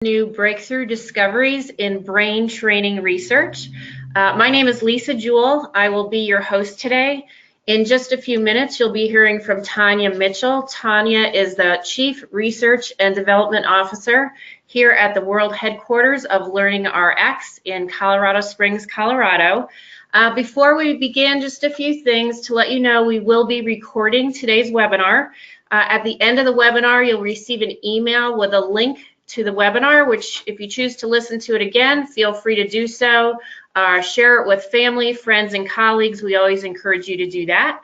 New breakthrough discoveries in brain training research. My name is Lisa Jewell. I will be your host today. In just a few minutes, you'll be hearing from Tanya Mitchell. Tanya is the Chief Research and Development Officer here at the World Headquarters of Learning RX in Colorado Springs, Colorado. Before we begin, just a few things to let you know. We will be recording today's webinar. At the end of the webinar, you'll receive an email with a link to the webinar, which if you choose to listen to it again, feel free to do so. Share it with family, friends, and colleagues. We always encourage you to do that.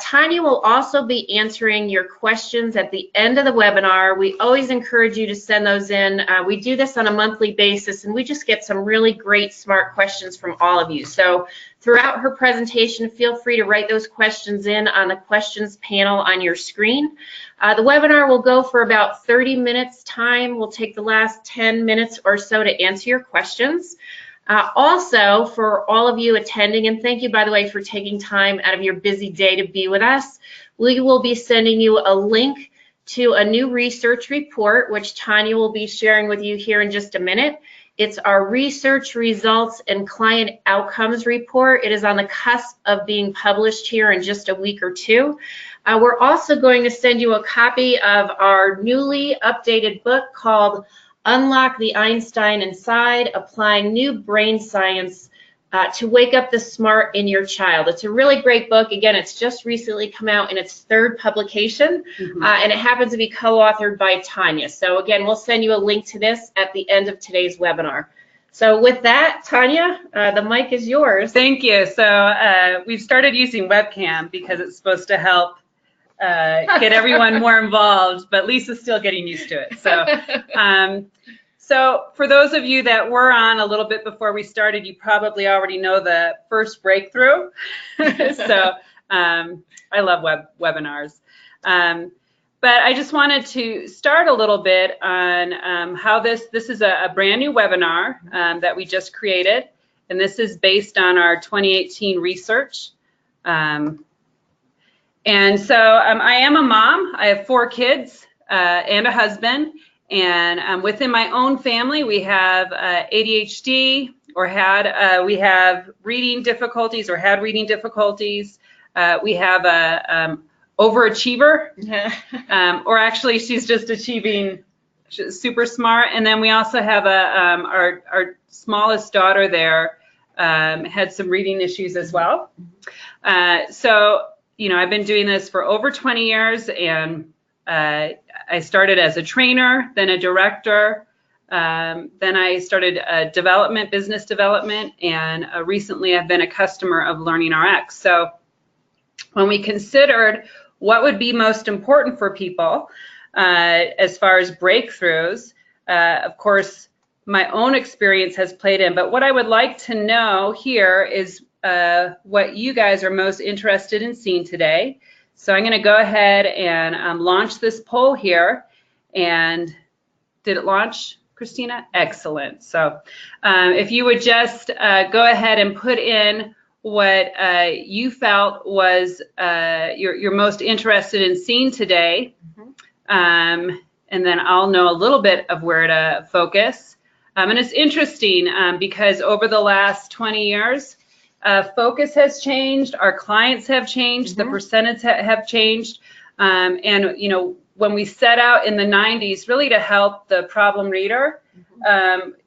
Tanya will also be answering your questions at the end of the webinar. We always encourage you to send those in. We do this on a monthly basis, and we just get some really great, smart questions from all of you. So throughout her presentation, feel free to write those questions in on the questions panel on your screen. The webinar will go for about 30 minutes time. We'll take the last 10 minutes or so to answer your questions. Also, for all of you attending, and thank you, by the way, for taking time out of your busy day to be with us, we will be sending you a link to a new research report, which Tanya will be sharing with you here in just a minute. It's our research results and client outcomes report. It is on the cusp of being published here in just a week or two. We're also going to send you a copy of our newly updated book called Unlock the Einstein Inside, Applying New Brain Science to Wake Up the Smart in Your Child. It's a really great book. Again, it's just recently come out in its third publication, and it happens to be co-authored by Tanya. So again, we'll send you a link to this at the end of today's webinar. So with that, Tanya, the mic is yours. Thank you. So we've started using webcam because it's supposed to help get everyone more involved, but Lisa's still getting used to it. So for those of you that were on a little bit before we started, you probably already know the first breakthrough. So I love webinars. But I just wanted to start a little bit on how this is a brand new webinar that we just created, and this is based on our 2018 research. And so I am a mom. I have 4 kids and a husband. And within my own family, we have ADHD, or we have reading difficulties, or had reading difficulties. We have a overachiever, or actually she's just achieving, she's super smart. And then we also have our smallest daughter there had some reading issues as well. So, you know, I've been doing this for over 20 years, and I started as a trainer, then a director, then I started business development, and recently I've been a customer of Learning RX. So when we considered what would be most important for people as far as breakthroughs, of course, my own experience has played in, but what I would like to know here is what you guys are most interested in seeing today. So I'm going to go ahead and launch this poll here. And did it launch, Christina? Excellent. So if you would just go ahead and put in what you felt was you're most interested in seeing today, and then I'll know a little bit of where to focus. And it's interesting because over the last 20 years, focus has changed, our clients have changed, the percentage have changed, and you know, when we set out in the 90s really to help the problem reader,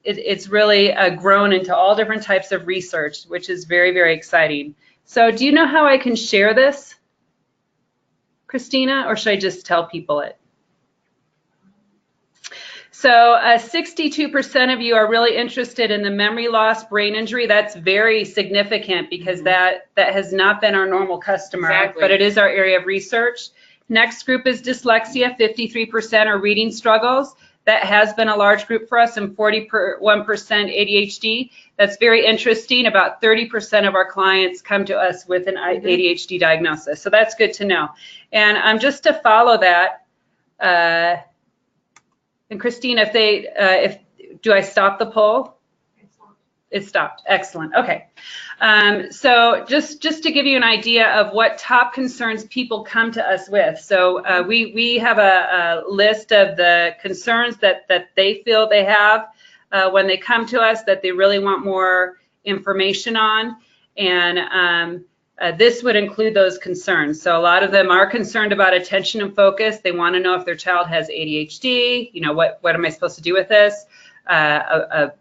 it's really grown into all different types of research, which is very, very exciting. So do you know how I can share this, Christina, or should I just tell people it? So 62% of you are really interested in the memory loss, brain injury. That's very significant because that has not been our normal customer, but it is our area of research. Next group is dyslexia. 53% are reading struggles. That has been a large group for us, and 41% ADHD. That's very interesting. About 30% of our clients come to us with an ADHD diagnosis. So that's good to know. And just to follow that, and Christine, do I stop the poll? It stopped. Excellent. Okay. So just to give you an idea of what top concerns people come to us with. So we have a list of the concerns that they feel they have when they come to us, that they really want more information on. And this would include those concerns. So a lot of them are concerned about attention and focus. They want to know if their child has ADHD. You know, what am I supposed to do with this? A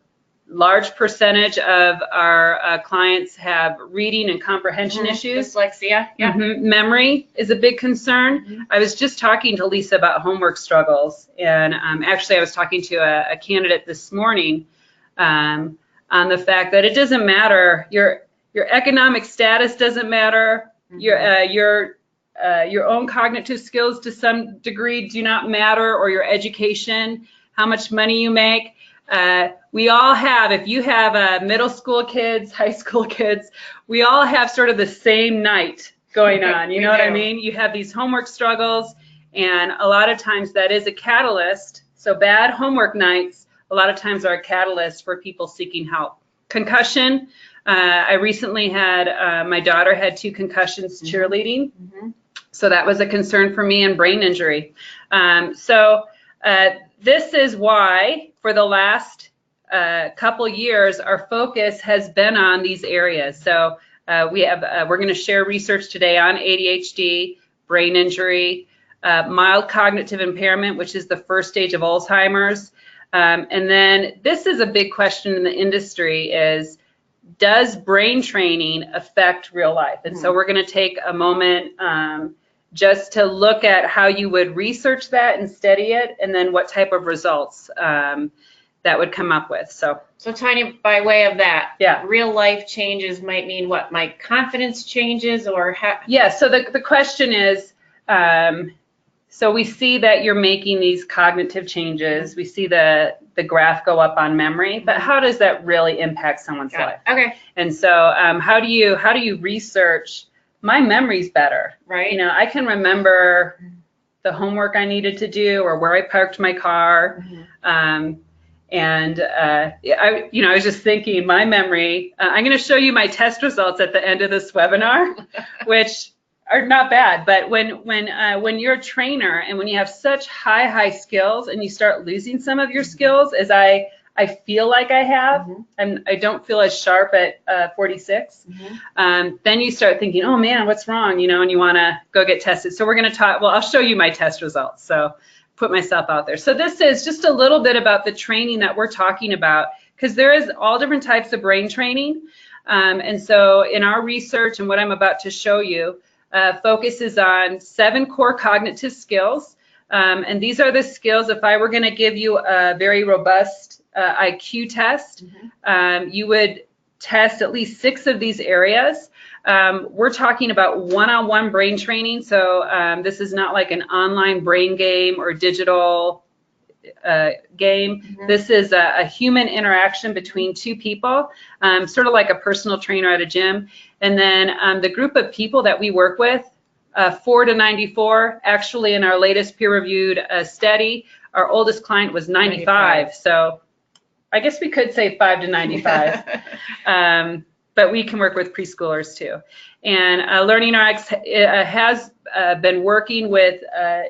large percentage of our clients have reading and comprehension issues. Dyslexia. Yeah. Memory is a big concern. I was just talking to Lisa about homework struggles, and actually I was talking to a candidate this morning on the fact that it doesn't matter, your economic status doesn't matter, your own cognitive skills to some degree do not matter, or your education, how much money you make. We all have, if you have middle school kids, high school kids, we all have sort of the same night going on. You know what I mean? You have these homework struggles, and a lot of times that is a catalyst. So bad homework nights, a lot of times are a catalyst for people seeking help. Concussion. I recently had, my daughter had 2 concussions cheerleading. So that was a concern for me, and brain injury. This is why for the last couple years, our focus has been on these areas. So we're going to share research today on ADHD, brain injury, mild cognitive impairment, which is the first stage of Alzheimer's. And then this is a big question in the industry is, does brain training affect real life? And so we're going to take a moment just to look at how you would research that and study it, and then what type of results that would come up with. So Tanya, by way of that, yeah, real life changes might mean what? My confidence changes, or how? Yeah, so the question is, so we see that you're making these cognitive changes. We see the graph go up on memory, but how does that really impact someone's life? Okay. And so how do you research? My memory's better, right? You know, I can remember the homework I needed to do, or where I parked my car. I was just thinking, my memory. I'm going to show you my test results at the end of this webinar, which are not bad. But when you're a trainer and when you have such high skills and you start losing some of your skills, as I feel like I have, and I don't feel as sharp at 46, then you start thinking, oh man, what's wrong? You know, and you want to go get tested. So we're going to talk, well, I'll show you my test results. So put myself out there. So this is just a little bit about the training that we're talking about, because there is all different types of brain training. And so in our research and what I'm about to show you, focuses on 7 core cognitive skills. And these are the skills, if I were going to give you a very robust IQ test, you would test at least 6 of these areas. We're talking about one-on-one brain training. So this is not like an online brain game or digital game. This is a human interaction between 2 people, sort of like a personal trainer at a gym. And then the group of people that we work with, 4 to 94, actually in our latest peer-reviewed study, our oldest client was 95. So I guess we could say 5 to 95, but we can work with preschoolers too. And LearningRx has been working with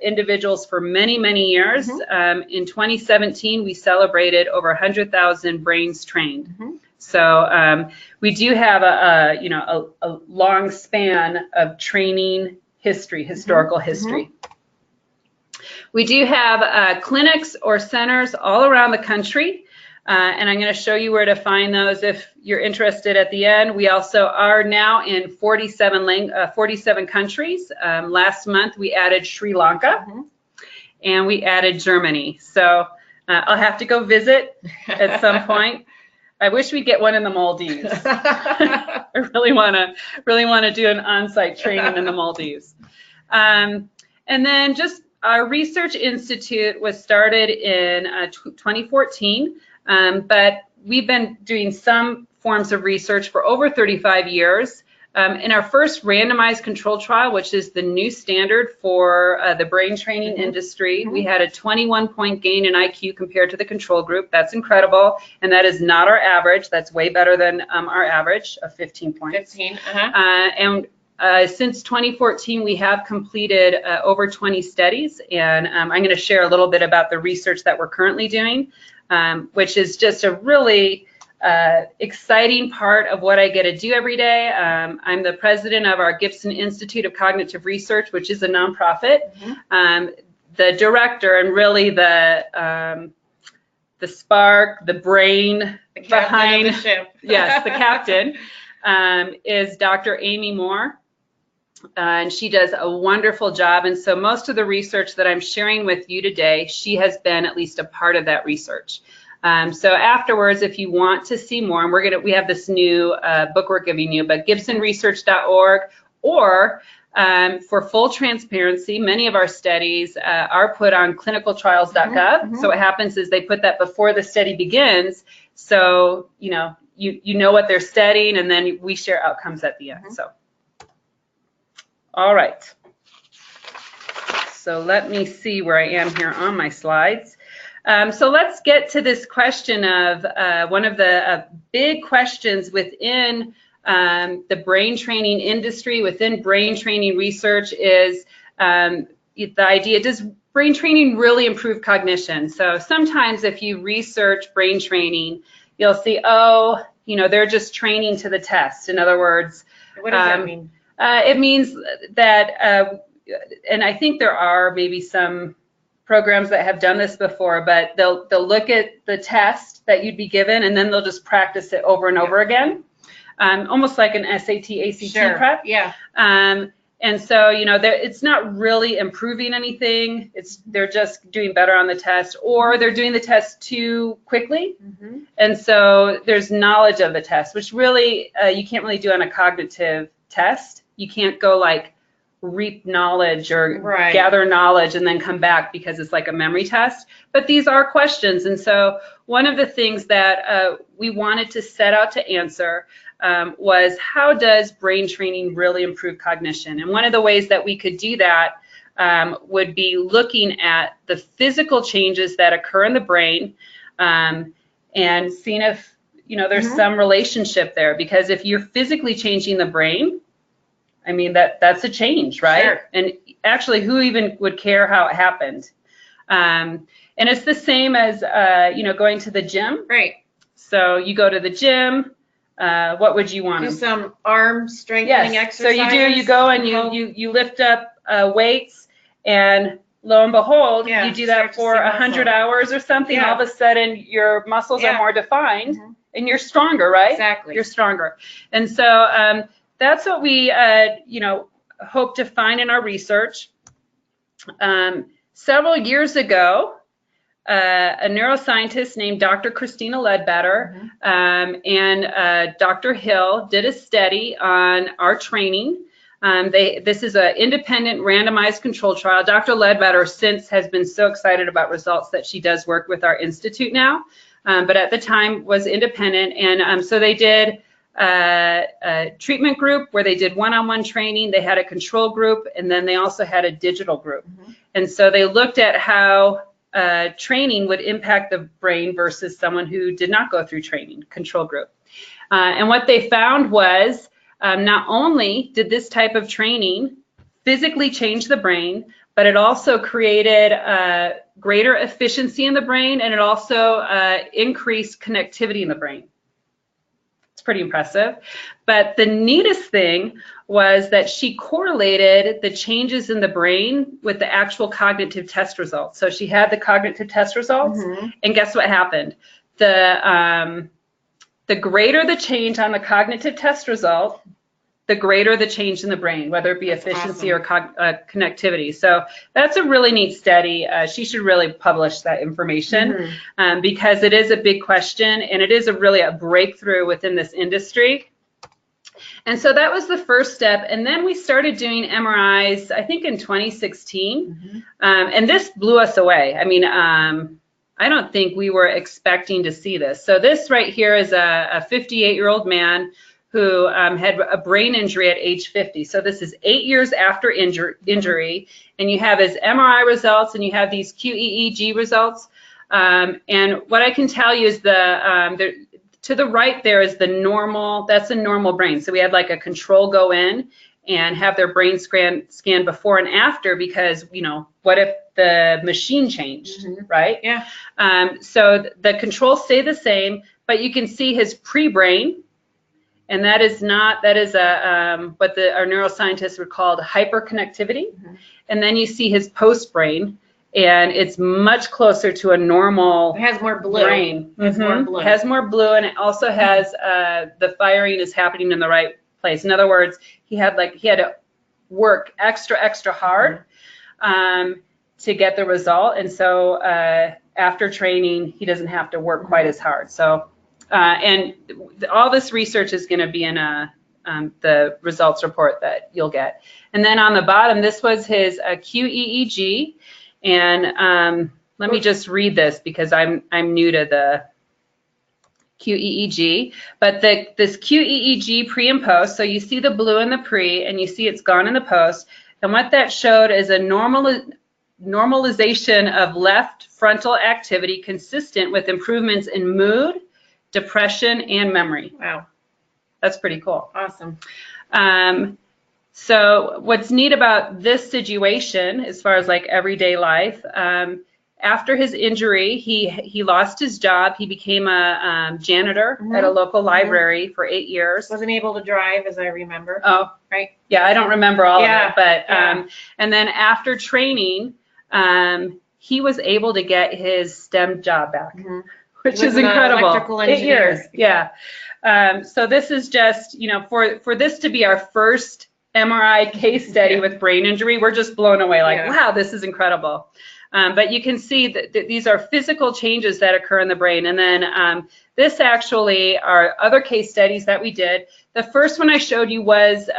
individuals for many years. In 2017, we celebrated over 100,000 brains trained. So we do have a long span of training history, historical history. We do have clinics or centers all around the country. And I'm going to show you where to find those if you're interested at the end. We also are now in 47 countries. Last month, we added Sri Lanka, and we added Germany. So I'll have to go visit at some point. I wish we'd get one in the Maldives. I really want to do an on-site training in the Maldives. And then just our research institute was started in 2014. But we've been doing some forms of research for over 35 years. In our first randomized control trial, which is the new standard for the brain training industry, we had a 21-point gain in IQ compared to the control group. That's incredible, and that is not our average. That's way better than our average of 15 points. 15, And since 2014, we have completed over 20 studies, and I'm going to share a little bit about the research that we're currently doing, which is just a really exciting part of what I get to do every day. I'm the president of our Gibson Institute of Cognitive Research, which is a nonprofit. The director and really the spark, the brain behind the ship. Yes, the captain is Dr. Amy Moore. And she does a wonderful job. And so most of the research that I'm sharing with you today, she has been at least a part of that research. So afterwards, if you want to see more, and we have this new book we're giving you, but gibsonresearch.org, or for full transparency, many of our studies are put on clinicaltrials.gov. So what happens is they put that before the study begins, so you know what they're studying, and then we share outcomes at the end. So, all right. So let me see where I am here on my slides. So let's get to this question of one of the big questions within the brain training industry, within brain training research is the idea, does brain training really improve cognition? So sometimes if you research brain training, you'll see, oh, they're just training to the test. In other words, what does that mean? It means that, and I think there are maybe some programs that have done this before, but they'll look at the test that you'd be given, and then they'll just practice it over and over again, almost like an SAT, ACT prep. Yeah. And so, it's not really improving anything. They're just doing better on the test, or they're doing the test too quickly. And so there's knowledge of the test, which really you can't really do on a cognitive test. You can't go like reap knowledge or gather knowledge and then come back because it's like a memory test. But these are questions. And so one of the things that we wanted to set out to answer was, how does brain training really improve cognition? And one of the ways that we could do that would be looking at the physical changes that occur in the brain and seeing if there's some relationship there. Because if you're physically changing the brain, I mean, that's a change, right? Sure. And actually, who even would care how it happened? And it's the same as, going to the gym. Right. So you go to the gym, what would you want? Do some arm strengthening exercises. So you go and you lift up weights, and lo and behold, you do that for 100 hours or something. Yeah. All of a sudden, your muscles are more defined, and you're stronger, right? Exactly. You're stronger. And so that's what we, hope to find in our research. Several years ago, a neuroscientist named Dr. Christina Ledbetter and Dr. Hill did a study on our training. This is an independent randomized control trial. Dr. Ledbetter since has been so excited about results that she does work with our institute now, but at the time was independent. And so they did a treatment group where they did one-on-one training. They had a control group, and then they also had a digital group. And so they looked at how training would impact the brain versus someone who did not go through training, control group. And what they found was not only did this type of training physically change the brain, but it also created greater efficiency in the brain, and it also increased connectivity in the brain. It's pretty impressive. But the neatest thing was that she correlated the changes in the brain with the actual cognitive test results. So she had the cognitive test results, and guess what happened? The greater the change on the cognitive test result, the greater the change in the brain, whether it be efficiency or connectivity. So that's a really neat study. She should really publish that information because it is a big question, and it is really a breakthrough within this industry. And so that was the first step. And then we started doing MRIs, I think in 2016. And this blew us away. I mean, I don't think we were expecting to see this. So this right here is a 58-year-old man who had a brain injury at age 50. So this is 8 years after injury, and you have his MRI results, and you have these QEEG results. And what I can tell you is to the right there is the normal, that's a normal brain. So we had like a control go in and have their brain scan before and after, because, you know, what if the machine changed, right? Yeah. So the controls stay the same, but you can see his pre-brain, and that is what our neuroscientists would call hyperconnectivity. And then you see his post-brain, and it's much closer to a normal It has more blue. brain. It has more blue. Has more blue, and it also has the firing is happening in the right place. In other words, he had to work extra hard to get the result, and so after training, he doesn't have to work quite as hard. So, and all this research is going to be in the results report that you'll get. And then on the bottom, this was his QEEG. And let me just read this, because I'm new to the QEEG. But this QEEG pre and post, so you see the blue in the pre, and you see it's gone in the post. And what that showed is a normalization of left frontal activity consistent with improvements in mood, depression, and memory. Wow. That's pretty cool. Awesome. So what's neat about this situation, as far as like everyday life, after his injury, he lost his job. He became a janitor at a local library for 8 years. Wasn't able to drive, as I remember. Oh, right. Yeah, I don't remember all of it, but and then after training, he was able to get his STEM job back, which is incredible. Electrical engineer. 8 years, yeah. So this is just, you know, for this to be our first MRI case study with brain injury, we're just blown away, like, wow, this is incredible. But you can see that these are physical changes that occur in the brain. And then this actually are other case studies that we did. The first one I showed you was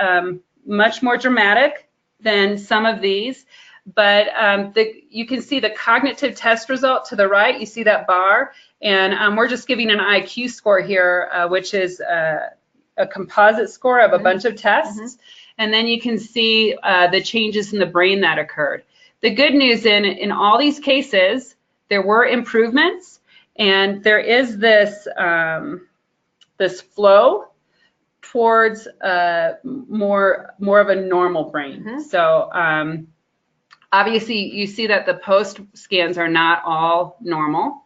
much more dramatic than some of these. But you can see the cognitive test result to the right. You see that bar. And we're just giving an IQ score here, which is a composite score of a bunch of tests. And then you can see the changes in the brain that occurred. The good news in all these cases, there were improvements, and there is this this flow towards more of a normal brain. So obviously, you see that the post scans are not all normal,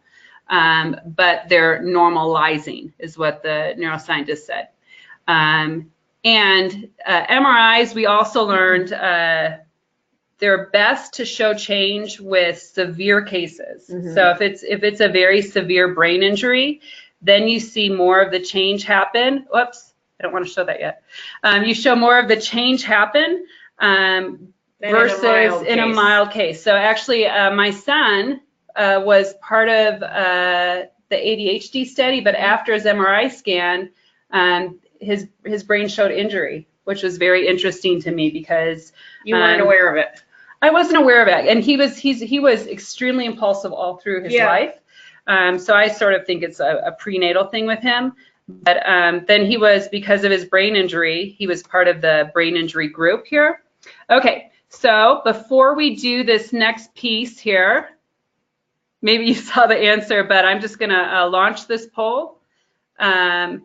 but they're normalizing, is what the neuroscientist said. And MRIs, we also learned they're best to show change with severe cases. So if it's a very severe brain injury, then you see more of the change happen. Whoops, I don't want to show that yet. You show more of the change happen versus in a mild case. So actually, my son was part of the ADHD study, but after his MRI scan, his brain showed injury, which was very interesting to me, because you weren't aware of it. I wasn't aware of it, and he was extremely impulsive all through his life. So I sort of think it's a prenatal thing with him. But then he was, because of his brain injury, he was part of the brain injury group here. Okay, so before we do this next piece here, maybe you saw the answer, but I'm just gonna launch this poll. So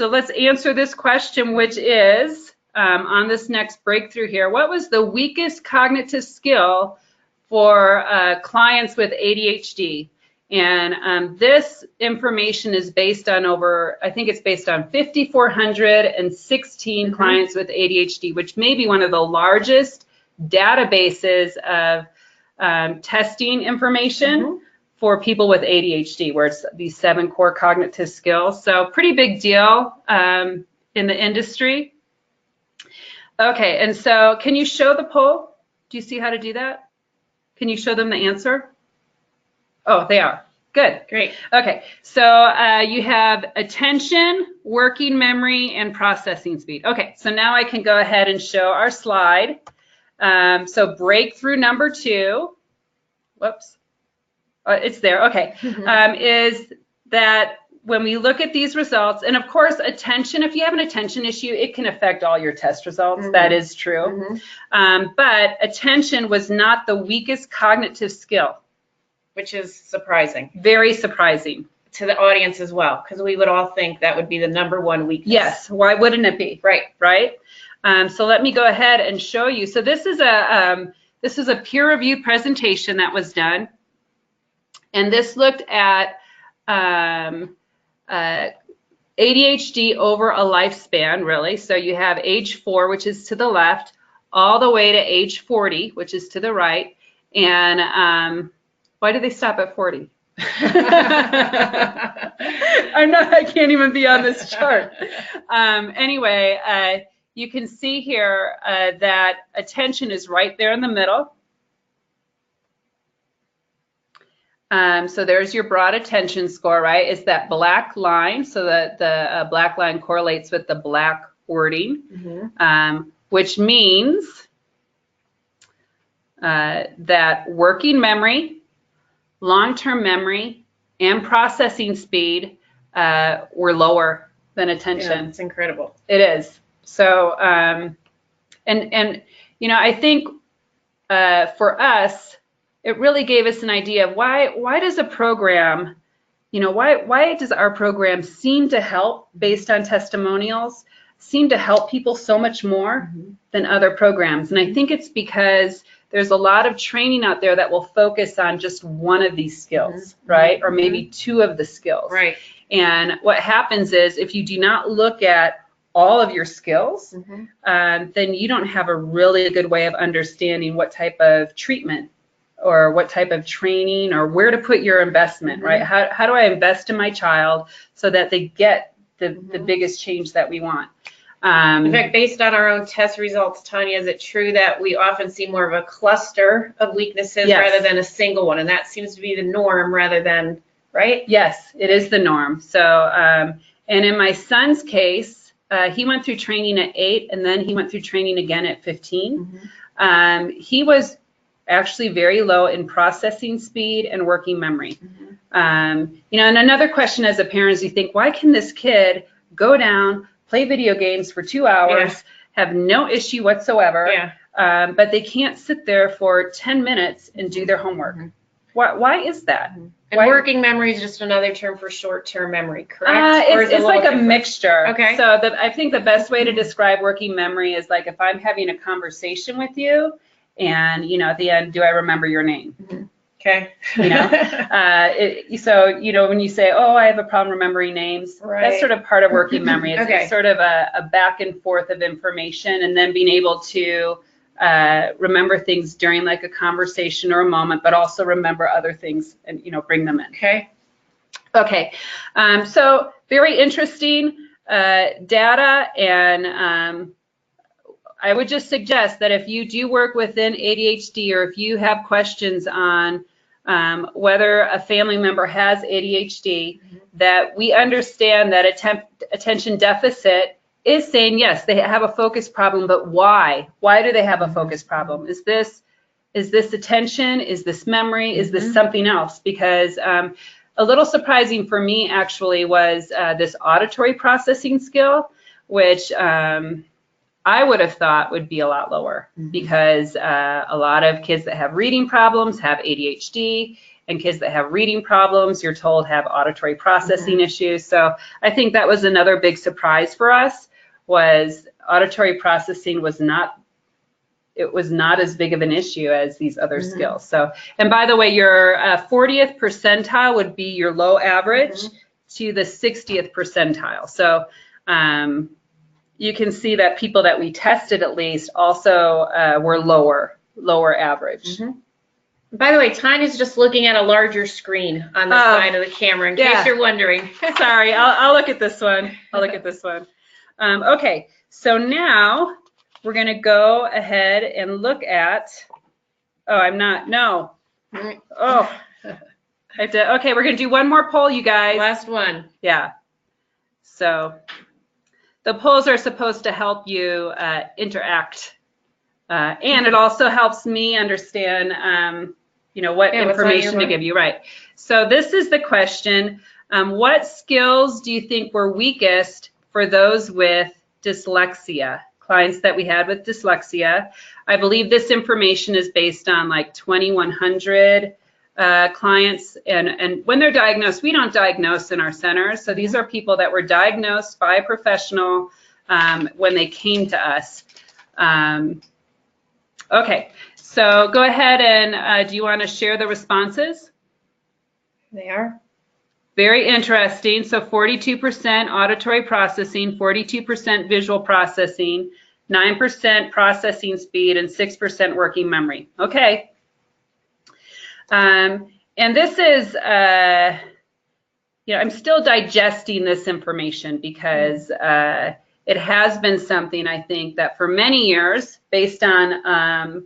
let's answer this question, which is, on this next breakthrough here, what was the weakest cognitive skill for clients with ADHD? And this information is based on I think it's based on 5,416 clients with ADHD, which may be one of the largest databases of testing information for people with ADHD, where it's these 7 core cognitive skills. So pretty big deal in the industry. Okay, and so can you show the poll? Do you see how to do that? Can you show them the answer? Oh, they are. Good. Great. Okay, so you have attention, working memory, and processing speed. Okay, so now I can go ahead and show our slide. So breakthrough number 2, whoops, it's there, okay, is that when we look at these results, and of course, attention, if you have an attention issue, it can affect all your test results. Mm-hmm. That is true. Mm-hmm. But attention was not the weakest cognitive skill. Which is surprising. Very surprising. To the audience as well, because we would all think that would be the #1 weakness. Yes, why wouldn't it be? Right. Right? So let me go ahead and show you. So this is a peer-reviewed presentation that was done. And this looked at ADHD over a lifespan, really. So you have age 4, which is to the left, all the way to age 40, which is to the right. And why do they stop at 40? I can't even be on this chart. Anyway, you can see here that attention is right there in the middle. So there's your broad attention score, right? It's that black line, so that the black line correlates with the black wording, which means that working memory, long-term memory, and processing speed were lower than attention. Yeah, it's incredible. It is. So, and you know, I think for us, it really gave us an idea of why does a program, you know, why does our program seem to help, based on testimonials, seem to help people so much more than other programs? And I think it's because there's a lot of training out there that will focus on just one of these skills, right? Or maybe 2 of the skills. Right. And what happens is, if you do not look at all of your skills, then you don't have a really good way of understanding what type of treatment or what type of training or where to put your investment, right? How do I invest in my child so that they get the biggest change that we want? In fact, based on our own test results, Tanya, is it true that we often see more of a cluster of weaknesses rather than a single one? And that seems to be the norm rather than, right? Yes, it is the norm. So, and in my son's case, he went through training at 8, and then he went through training again at 15. He was actually very low in processing speed and working memory. You know, and another question as a parent is, you think, why can this kid go down, play video games for 2 hours, have no issue whatsoever, but they can't sit there for 10 minutes and do their homework? Why is that? And working memory is just another term for short-term memory, correct? It's like a mixture. Okay. So I think the best way to describe working memory is like if I'm having a conversation with you, and, you know, at the end, do I remember your name? Okay. You know, so, you know, when you say, oh, I have a problem remembering names, that's sort of part of working memory. It's sort of a back and forth of information, and then being able to remember things during like a conversation or a moment, but also remember other things and, you know, bring them in. Okay. So very interesting data, and I would just suggest that if you do work within ADHD, or if you have questions on whether a family member has ADHD, that we understand that attention deficit is saying, yes, they have a focus problem, but why? Why do they have a focus problem? Is this attention? Is this memory? Is this something else? Because a little surprising for me actually was this auditory processing skill, which I would have thought would be a lot lower, because a lot of kids that have reading problems have ADHD, and kids that have reading problems, you're told, have auditory processing issues. So I think that was another big surprise for us, was auditory processing was not as big of an issue as these other skills. So, and by the way, your 40th percentile would be your low average to the 60th percentile. So you can see that people that we tested, at least, also were lower average. By the way, Tanya's just looking at a larger screen on the side of the camera, in case you're wondering. Sorry, I'll look at this one. Okay, so now we're going to go ahead and look at, okay, we're going to do one more poll, you guys. Last one. Yeah. So the polls are supposed to help you interact, and it also helps me understand, you know, what information to give you. Right. So this is the question. What skills do you think were weakest for those with dyslexia, clients that we had with dyslexia? I believe this information is based on like 2,100 clients, and when they're diagnosed, we don't diagnose in our centers, so these are people that were diagnosed by a professional when they came to us. Okay, so go ahead and do you want to share the responses? They are. Very interesting. So 42% auditory processing, 42% visual processing, 9% processing speed, and 6% working memory. Okay. And this is, I'm still digesting this information because it has been something, I think, that for many years, based on,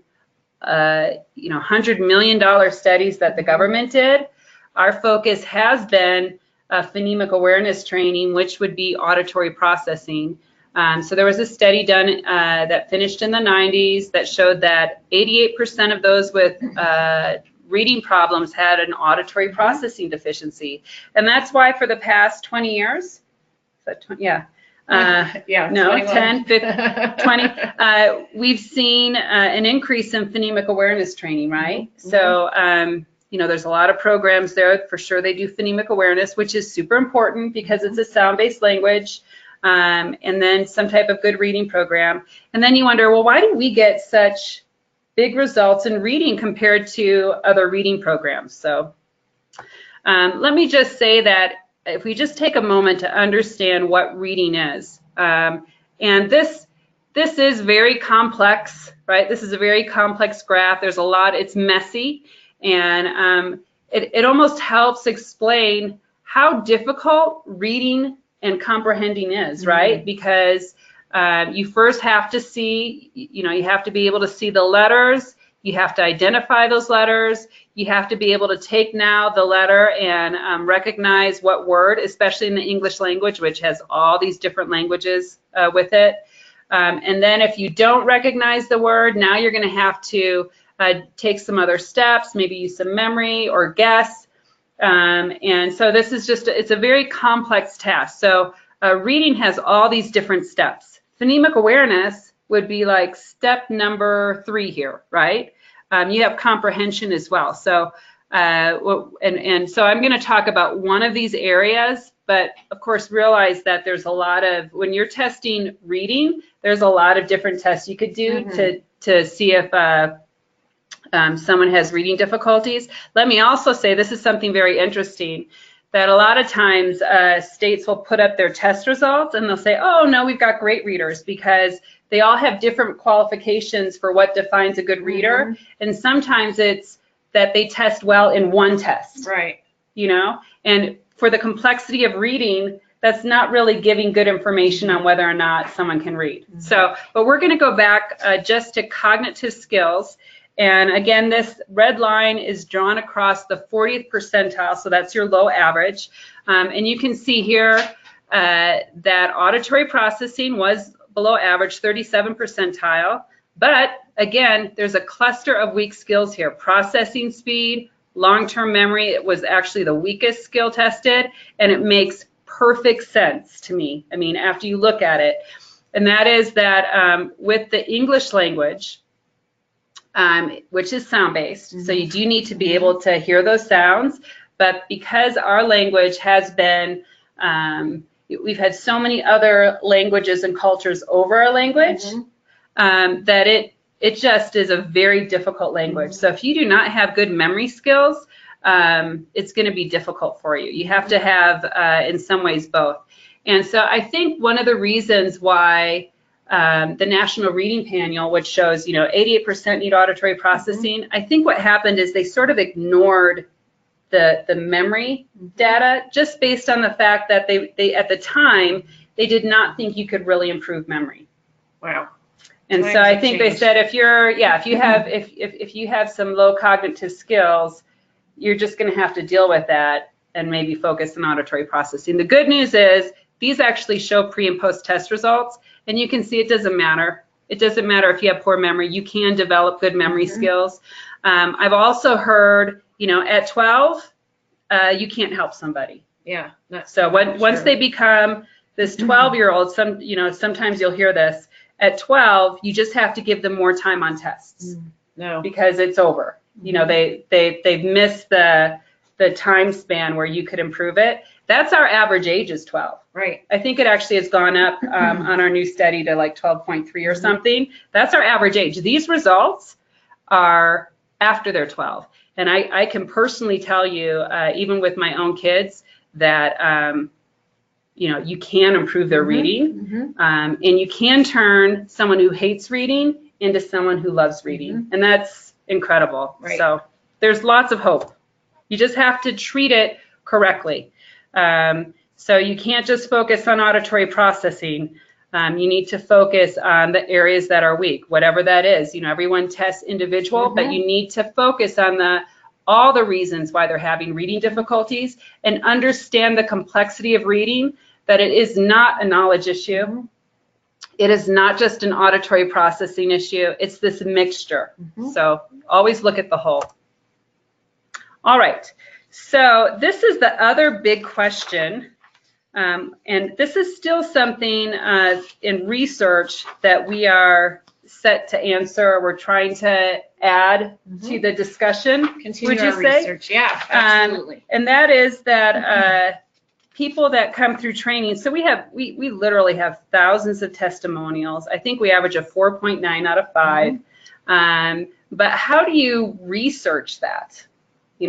$100 million studies that the government did, our focus has been phonemic awareness training, which would be auditory processing. So there was a study done that finished in the 90s that showed that 88% of those with reading problems had an auditory processing deficiency. And that's why for the past 20 years, is that 20? Yeah. No, 21. 10, 15, 20, we've seen an increase in phonemic awareness training, right? So, there's a lot of programs there. For sure they do phonemic awareness, which is super important because it's a sound-based language, and then some type of good reading program. And then you wonder, well, why do we get such big results in reading compared to other reading programs? So let me just say that if we just take a moment to understand what reading is, and this is very complex, right? This is a very complex graph. There's a lot, it's messy. And it almost helps explain how difficult reading and comprehending is, right? Because you first have to see, you have to be able to see the letters, you have to identify those letters, you have to be able to take now the letter and recognize what word, especially in the English language, which has all these different languages with it. And then if you don't recognize the word, now you're going to have to take some other steps, maybe use some memory or guess. And so this is just, it's a very complex task. So reading has all these different steps. Phonemic awareness would be like step number 3 here, right? You have comprehension as well. So, and so I'm going to talk about one of these areas, but of course realize that there's a lot of, when you're testing reading, there's a lot of different tests you could do to see if someone has reading difficulties. Let me also say, this is something very interesting, that a lot of times states will put up their test results and they'll say, oh no, we've got great readers, because they all have different qualifications for what defines a good reader. And sometimes it's that they test well in one test. Right. And for the complexity of reading, that's not really giving good information on whether or not someone can read. So, but we're going to go back just to cognitive skills. And again, this red line is drawn across the 40th percentile, so that's your low average. And you can see here that auditory processing was below average, 37th percentile. But again, there's a cluster of weak skills here. Processing speed, long-term memory, it was actually the weakest skill tested, and it makes perfect sense to me, I mean, after you look at it. And that is that with the English language, which is sound-based, so you do need to be able to hear those sounds, but because our language has been, we've had so many other languages and cultures over our language, that it just is a very difficult language. So if you do not have good memory skills, it's going to be difficult for you. You have to have, in some ways, both. And so I think one of the reasons why the National Reading Panel, which shows, 88% need auditory processing, I think what happened is they sort of ignored the memory data, just based on the fact that they at the time, they did not think you could really improve memory. Wow. And so I think they said if you have some low cognitive skills, you're just going to have to deal with that and maybe focus on auditory processing. The good news is these actually show pre and post test results, and you can see it doesn't matter. It doesn't matter if you have poor memory. You can develop good memory skills. I've also heard, at 12, you can't help somebody. Yeah. So once they become this 12-year-old, sometimes you'll hear this, at 12, you just have to give them more time on tests. No. Because it's over. They've missed the time span where you could improve it. That's our average age is 12. Right. I think it actually has gone up on our new study to like 12.3 or something. That's our average age. These results are after they're 12. And I can personally tell you, even with my own kids, that you can improve their reading, and you can turn someone who hates reading into someone who loves reading, and that's incredible. Right. So there's lots of hope. You just have to treat it correctly. So you can't just focus on auditory processing. You need to focus on the areas that are weak, whatever that is. Everyone tests individual, but you need to focus on all the reasons why they're having reading difficulties and understand the complexity of reading, that it is not a knowledge issue. It is not just an auditory processing issue. It's this mixture. So always look at the whole. All right. So this is the other big question. And this is still something in research that we are set to answer. We're trying to add to the discussion. Continue would you our say? research. Yeah, absolutely. And that is that people that come through training, so we literally have thousands of testimonials. I think we average a 4.9 out of 5. But how do you research that?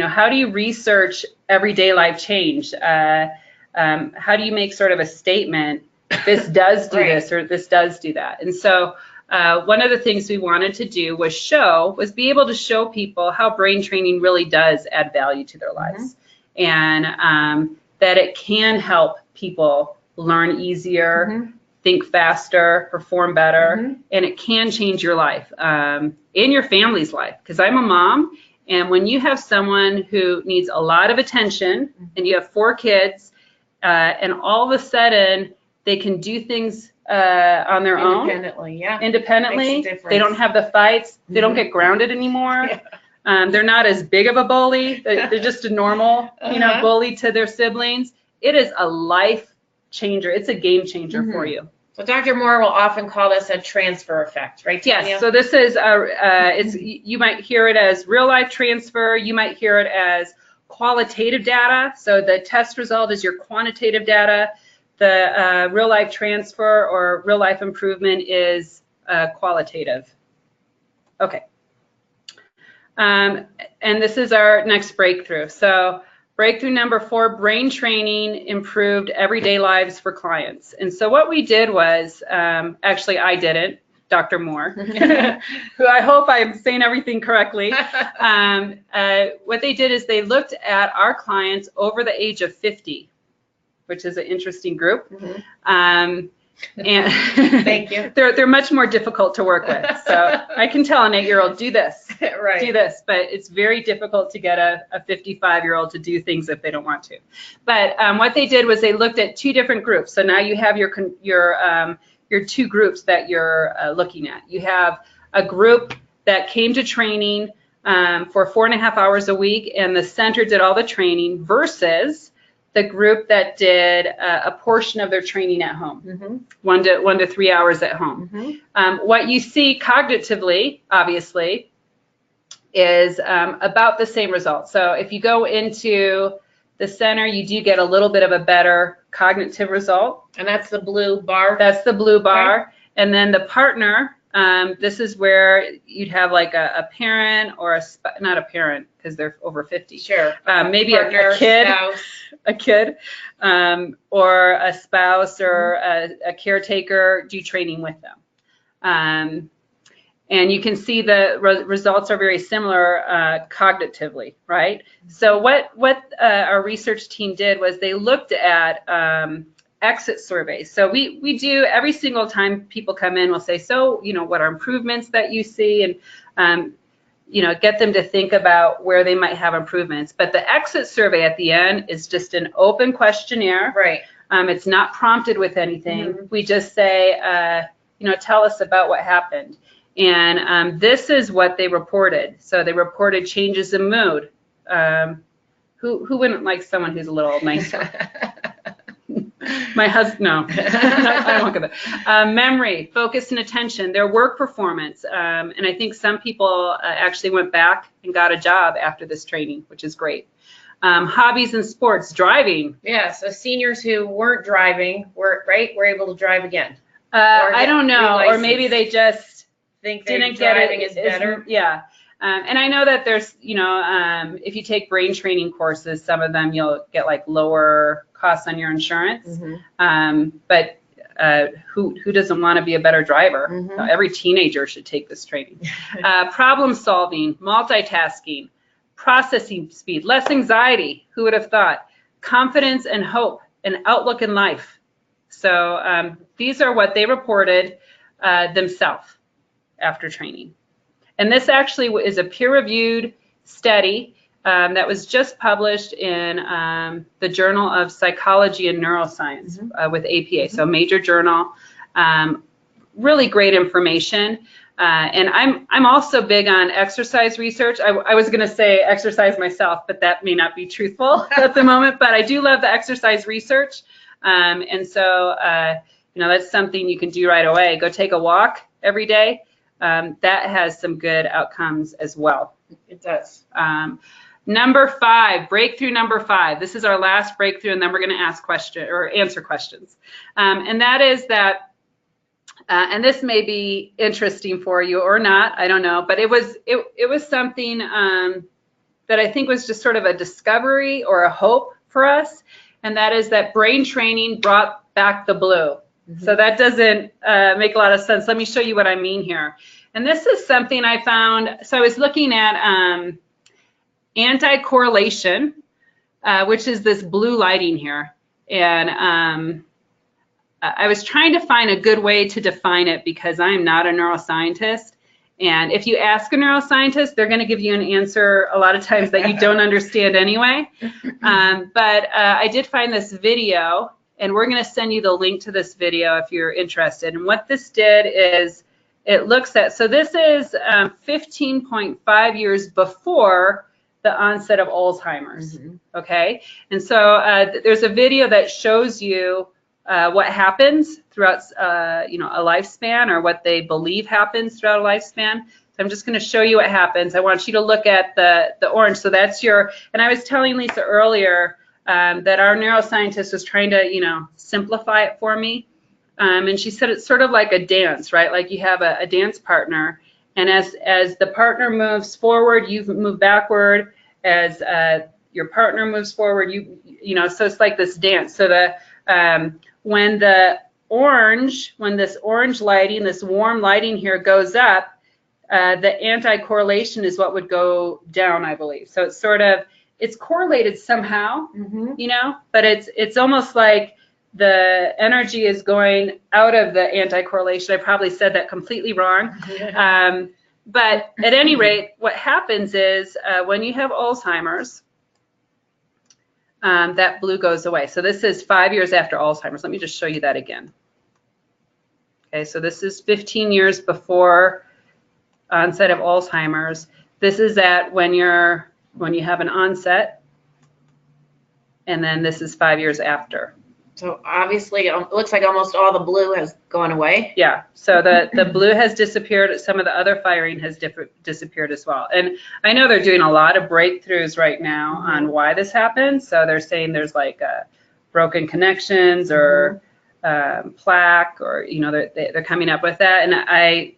How do you research everyday life change? How do you make sort of a statement, this does do this or this does do that? And so one of the things we wanted to do was be able to show people how brain training really does add value to their lives, and that it can help people learn easier, think faster, perform better, and it can change your life, in your family's life. Because I'm a mom, and when you have someone who needs a lot of attention, and you have 4 kids, and all of a sudden they can do things on their own. Independently. They don't have the fights. They don't get grounded anymore. They're not as big of a bully. They're just a normal, bully to their siblings. It is a life changer. It's a game changer for you. So Dr. Moore will often call this a transfer effect, right, Tanya? Yes. So this is you might hear it as real life transfer. You might hear it as qualitative data. So the test result is your quantitative data. The real life transfer or real life improvement is qualitative. Okay. And this is our next breakthrough. So breakthrough number 4, brain training improved everyday lives for clients. And so what we did was, actually I didn't, Dr. Moore, who I hope I'm saying everything correctly. What they did is they looked at our clients over the age of 50, which is an interesting group. And thank you. They're much more difficult to work with. So I can tell an 8-year-old, do this, do this, but it's very difficult to get a 55-year-old to do things if they don't want to. But what they did was they looked at 2 different groups. So now you have your 2 groups that you're looking at. You have a group that came to training for 4.5 hours a week, and the center did all the training, versus the group that did a portion of their training at home, 1 to 3 hours at home. What you see cognitively, obviously, is about the same results. So if you go into the center, you do get a little bit of a better cognitive result. And that's the blue bar? That's the blue bar. Okay. And then the partner, this is where you'd have like a parent or not a parent because they're over 50. Sure. Maybe partner, a kid, spouse. A kid, or a spouse or a caretaker do training with them. And you can see the results are very similar cognitively, right? So what our research team did was they looked at exit surveys. So we do every single time people come in, we'll say, so, what are improvements that you see? And, get them to think about where they might have improvements. But the exit survey at the end is just an open questionnaire. Right. It's not prompted with anything. We just say, tell us about what happened. And this is what they reported. So they reported changes in mood. Who wouldn't like someone who's a little nicer? My husband, no, I won't go there. Memory, focus, and attention, their work performance. And I think some people actually went back and got a job after this training, which is great. Hobbies and sports, driving. Yeah, so seniors who weren't driving were able to drive again. I don't know, or maybe they just think didn't driving get is better. Yeah. And I know that there's, if you take brain training courses, some of them you'll get like lower costs on your insurance. But who doesn't want to be a better driver? Every teenager should take this training. Problem solving, multitasking, processing speed, less anxiety. Who would have thought? Confidence and hope, and outlook in life. So these are what they reported themselves after training. And this actually is a peer-reviewed study that was just published in the Journal of Psychology and Neuroscience with APA, so major journal. Really great information. And I'm also big on exercise research. I was going to say exercise myself, but that may not be truthful at the moment. But I do love the exercise research. And so, that's something you can do right away. Go take a walk every day. That has some good outcomes as well. It does. Number 5, breakthrough number 5. This is our last breakthrough, and then we're going to answer questions. And that is that, and this may be interesting for you or not, I don't know, but it was something that I think was just sort of a discovery or a hope for us, and that is that brain training brought back the blue. So that doesn't make a lot of sense. Let me show you what I mean here. And this is something I found. So I was looking at anti-correlation, which is this blue lighting here. And I was trying to find a good way to define it because I am not a neuroscientist. And if you ask a neuroscientist, they're going to give you an answer a lot of times that you don't understand anyway. But I did find this video, and we're going to send you the link to this video if you're interested. And what this did is it looks at, so this is 15.5 years before the onset of Alzheimer's, okay? And so there's a video that shows you what happens throughout, a lifespan, or what they believe happens throughout a lifespan. So I'm just going to show you what happens. I want you to look at the orange. So that's and I was telling Lisa earlier that our neuroscientist was trying to, simplify it for me. And she said it's sort of like a dance, right? Like you have a dance partner, and as the partner moves forward, you move backward. As your partner moves forward, so it's like this dance. So when this orange lighting, this warm lighting here goes up, the anti-correlation is what would go down, I believe. So it's correlated somehow, but it's almost like the energy is going out of the anti-correlation. I probably said that completely wrong. But at any rate, what happens is when you have Alzheimer's, that blue goes away. So this is 5 years after Alzheimer's. Let me just show you that again. Okay, so this is 15 years before onset of Alzheimer's. This is when you have an onset, and then this is 5 years after. So obviously, it looks like almost all the blue has gone away. Yeah, so the blue has disappeared. Some of the other firing has disappeared as well. And I know they're doing a lot of breakthroughs right now on why this happens. So they're saying there's like broken connections or plaque, or they're coming up with that. And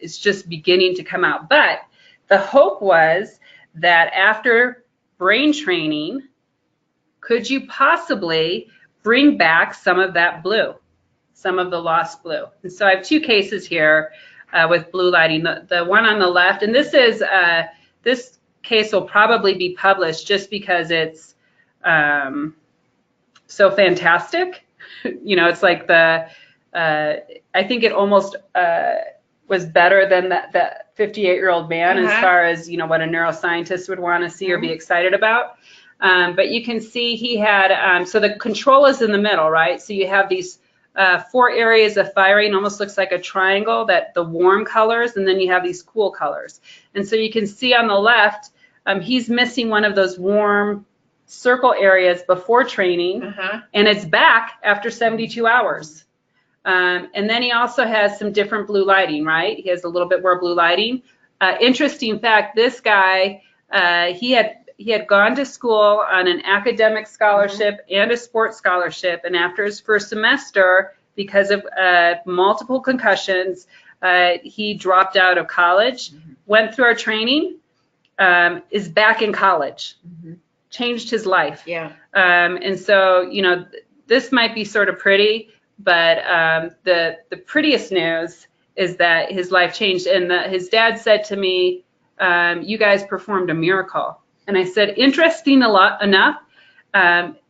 it's just beginning to come out. But the hope was that after brain training, could you possibly bring back some of that blue, some of the lost blue? And so I have 2 cases here with blue lighting. The one on the left, and this case will probably be published just because it's so fantastic. It's like I think it almost was better than that 58-year-old man as far as what a neuroscientist would want to see or be excited about. But you can see he had, so the control is in the middle, right? So you have these 4 areas of firing, almost looks like a triangle, that the warm colors, and then you have these cool colors. And so you can see on the left, he's missing one of those warm circle areas before training, Uh-huh. and it's back after 72 hours. And then he also has some different blue lighting, right? He has a little bit more blue lighting. Interesting fact, this guy, he had gone to school on an academic scholarship and a sports scholarship, and after his first semester, because of multiple concussions, he dropped out of college, went through our training, is back in college, changed his life. Yeah. And so, you know, this might be sort of pretty, but the prettiest news is that his life changed. And his dad said to me, you guys performed a miracle. And I said, interesting enough,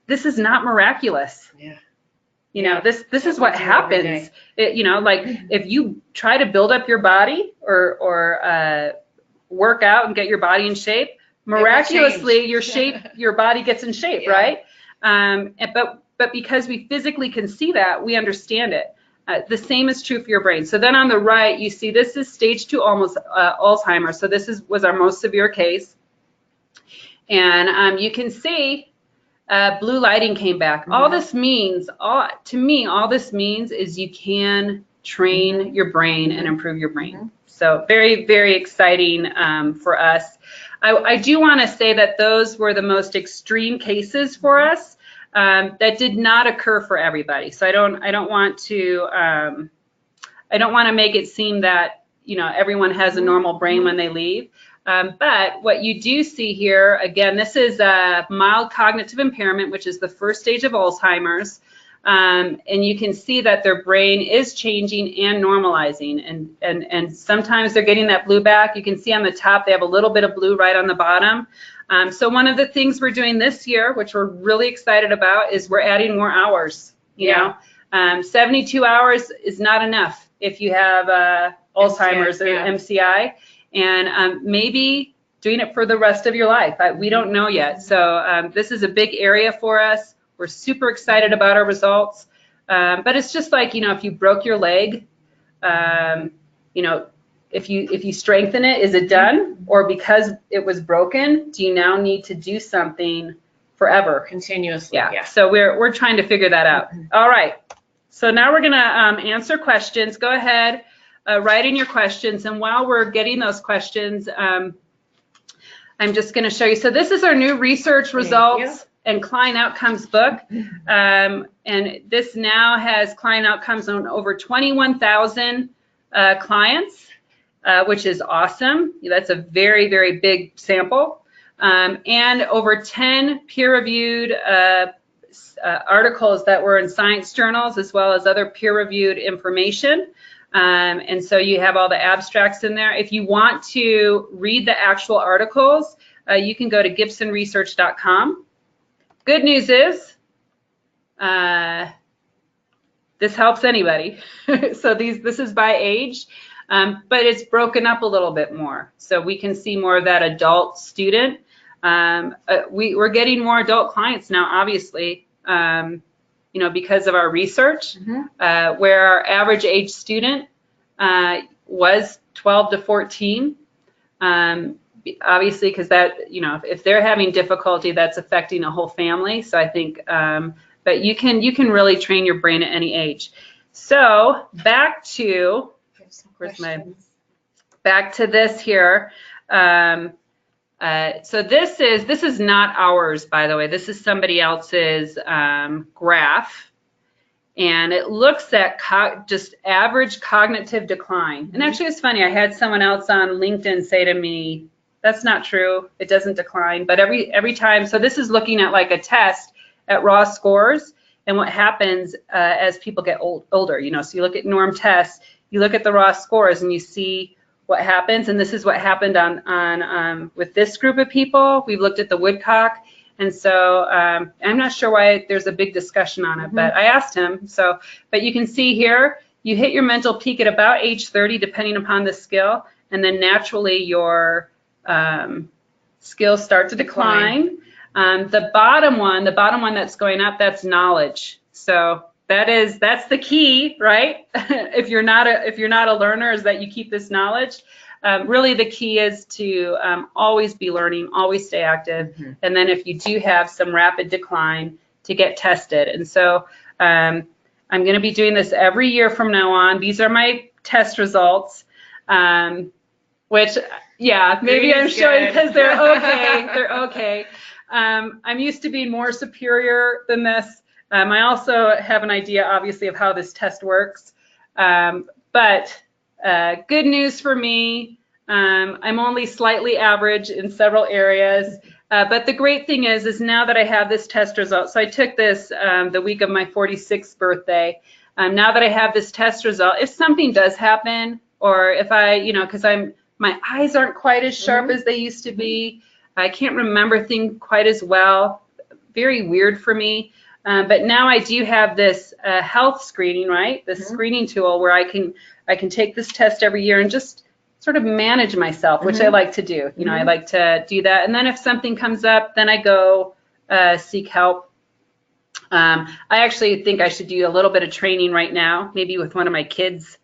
this is not miraculous. Yeah. You know, this is what happens. You know, like if you try to build up your body or work out and get your body in shape, miraculously your body gets in shape, yeah. Right? But because we physically can see that, we understand it. The same is true for your brain. So then on the right, you see this is stage 2 Alzheimer's. So this was our most severe case. And you can see blue lighting came back. Mm-hmm. All this means, to me, all this means is you can train your brain and improve your brain. Mm-hmm. So very, very exciting for us. I do want to say that those were the most extreme cases for us. That did not occur for everybody. So I don't want to make it seem that, you know, everyone has a normal brain when they leave. But what you do see here, again, this is a mild cognitive impairment, which is the first stage of Alzheimer's. And you can see that their brain is changing and normalizing. And sometimes they're getting that blue back. You can see on the top, they have a little bit of blue right on the bottom. So one of the things we're doing this year, which we're really excited about, is we're adding more hours. You know, 72 hours is not enough if you have Alzheimer's or MCI, and maybe doing it for the rest of your life. We don't know yet. So this is a big area for us. We're super excited about our results. But it's just like, you know, if you broke your leg, you know, if you strengthen it, is it done? Or because it was broken, do you now need to do something forever? Continuously. Yeah. So we're trying to figure that out. All right. So now we're gonna answer questions. Go ahead, write in your questions, and while we're getting those questions, I'm just gonna show you. So this is our new research results and client outcomes book, and this now has client outcomes on over 21,000 clients. Which is awesome. That's a very, very big sample. And over 10 peer-reviewed articles that were in science journals, as well as other peer-reviewed information. And so you have all the abstracts in there. If you want to read the actual articles, you can go to gibsonresearch.com. Good news is, this helps anybody. So this is by age. But it's broken up a little bit more. So we can see more of that adult student. We're getting more adult clients now, obviously, you know, because of our research, where our average age student was 12 to 14. Obviously, because that, you know, if they're having difficulty, that's affecting a whole family. So I think, but you can really train your brain at any age. So back to, back to this here. So this is not ours, by the way. This is somebody else's graph, and it looks at just average cognitive decline. And actually, it's funny. I had someone else on LinkedIn say to me, "That's not true. It doesn't decline." But every time, so this is looking at like a test at raw scores, and what happens as people get older. You know, so you look at norm tests. You look at the raw scores and you see what happens, and this is what happened on with this group of people. We've looked at the Woodcock, and so I'm not sure why there's a big discussion on it, but I asked him. So, but you can see here, you hit your mental peak at about age 30, depending upon the skill, and then naturally your skills start to decline. The bottom one that's going up, that's knowledge. So that's the key, right? if you're not a learner, is that you keep this knowledge. really the key is to always be learning, always stay active. And then if you do have some rapid decline, to get tested. And so I'm going to be doing this every year from now on. These are my test results, which, yeah, maybe I'm showing because they're okay. They're okay. I'm used to being more superior than this. I also have an idea, obviously, of how this test works. But good news for me, I'm only slightly average in several areas. But the great thing is now that I have this test result, so I took this the week of my 46th birthday. Now that I have this test result, if something does happen, or if I, because my eyes aren't quite as sharp as they used to be, I can't remember things quite as well. Very weird for me. But now I do have this health screening, right? This screening tool where I can take this test every year and just sort of manage myself, which I like to do. I like to do that. And then if something comes up, then I go seek help. I actually think I should do a little bit of training right now, maybe with one of my kids.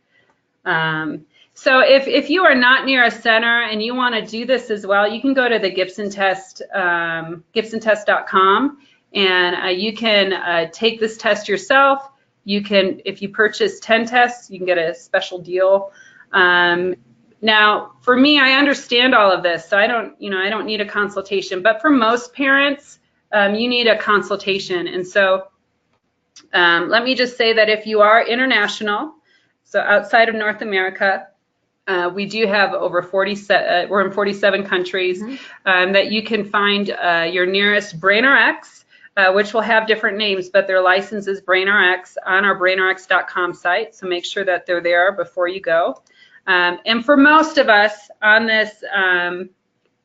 So if you are not near a center and you want to do this as well, you can go to the Gibson Test, GibsonTest.com, and you can take this test yourself. You can, if you purchase 10 tests, you can get a special deal. Now, for me, I understand all of this, so I don't need a consultation. But for most parents, you need a consultation. And so let me just say that if you are international, so outside of North America, we do have over 47, we're in 47 countries, that you can find your nearest BrainRx, which will have different names, but their license is BrainRx on our BrainRx.com site. So make sure that they're there before you go. And for most of us on this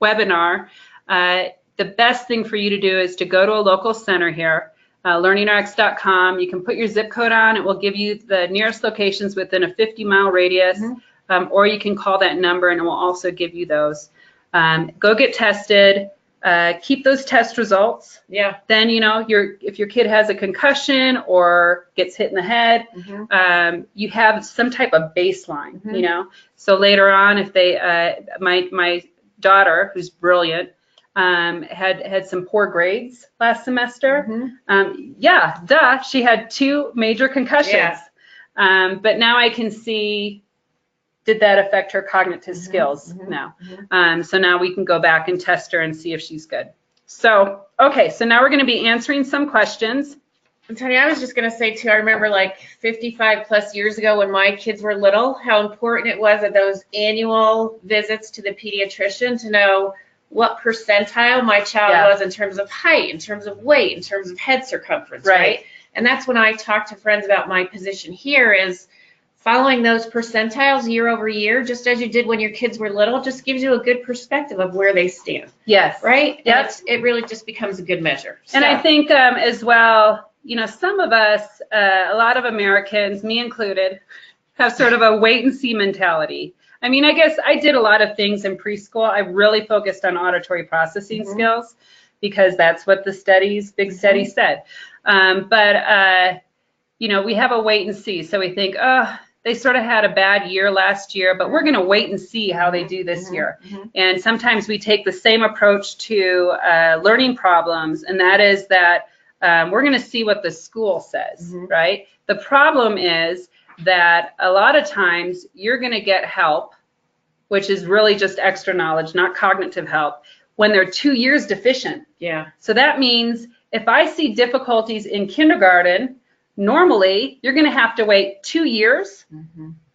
webinar, the best thing for you to do is to go to a local center here, learningrx.com. You can put your zip code on. It will give you the nearest locations within a 50-mile radius, or you can call that number and it will also give you those. Go get tested. Keep those test results. Yeah. Then, if your kid has a concussion or gets hit in the head, you have some type of baseline, So later on, if they, my daughter, who's brilliant, had some poor grades last semester. She had 2 major concussions. But now I can see, did that affect her cognitive skills? No. So now we can go back and test her and see if she's good. So, okay, so now we're going to be answering some questions. And Tanya, I was just going to say too, I remember like 55 plus years ago when my kids were little, how important it was at those annual visits to the pediatrician to know what percentile my child was in terms of height, in terms of weight, in terms of head circumference, right? And that's when I talk to friends about my position here is following those percentiles year over year, just as you did when your kids were little, just gives you a good perspective of where they stand. Yes. Right? Yep. And it really just becomes a good measure. And I think as well, some of us, a lot of Americans, me included, have sort of a wait and see mentality. I mean, I guess I did a lot of things in preschool. I really focused on auditory processing skills because that's what the big study said. But we have a wait and see. So we think, they sort of had a bad year last year, but we're going to wait and see how they do this year. And sometimes we take the same approach to learning problems, and that is that we're going to see what the school says, right? The problem is that a lot of times you're going to get help, which is really just extra knowledge, not cognitive help, when they're 2 years deficient. Yeah. So that means if I see difficulties in kindergarten, normally you're going to have to wait 2 years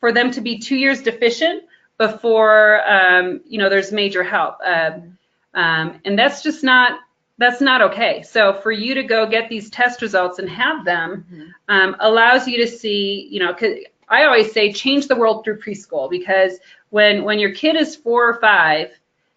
for them to be 2 years deficient before there's major help. And that's just not okay. So for you to go get these test results and have them allows you to see, 'cause I always say change the world through preschool, because when your kid is 4 or 5,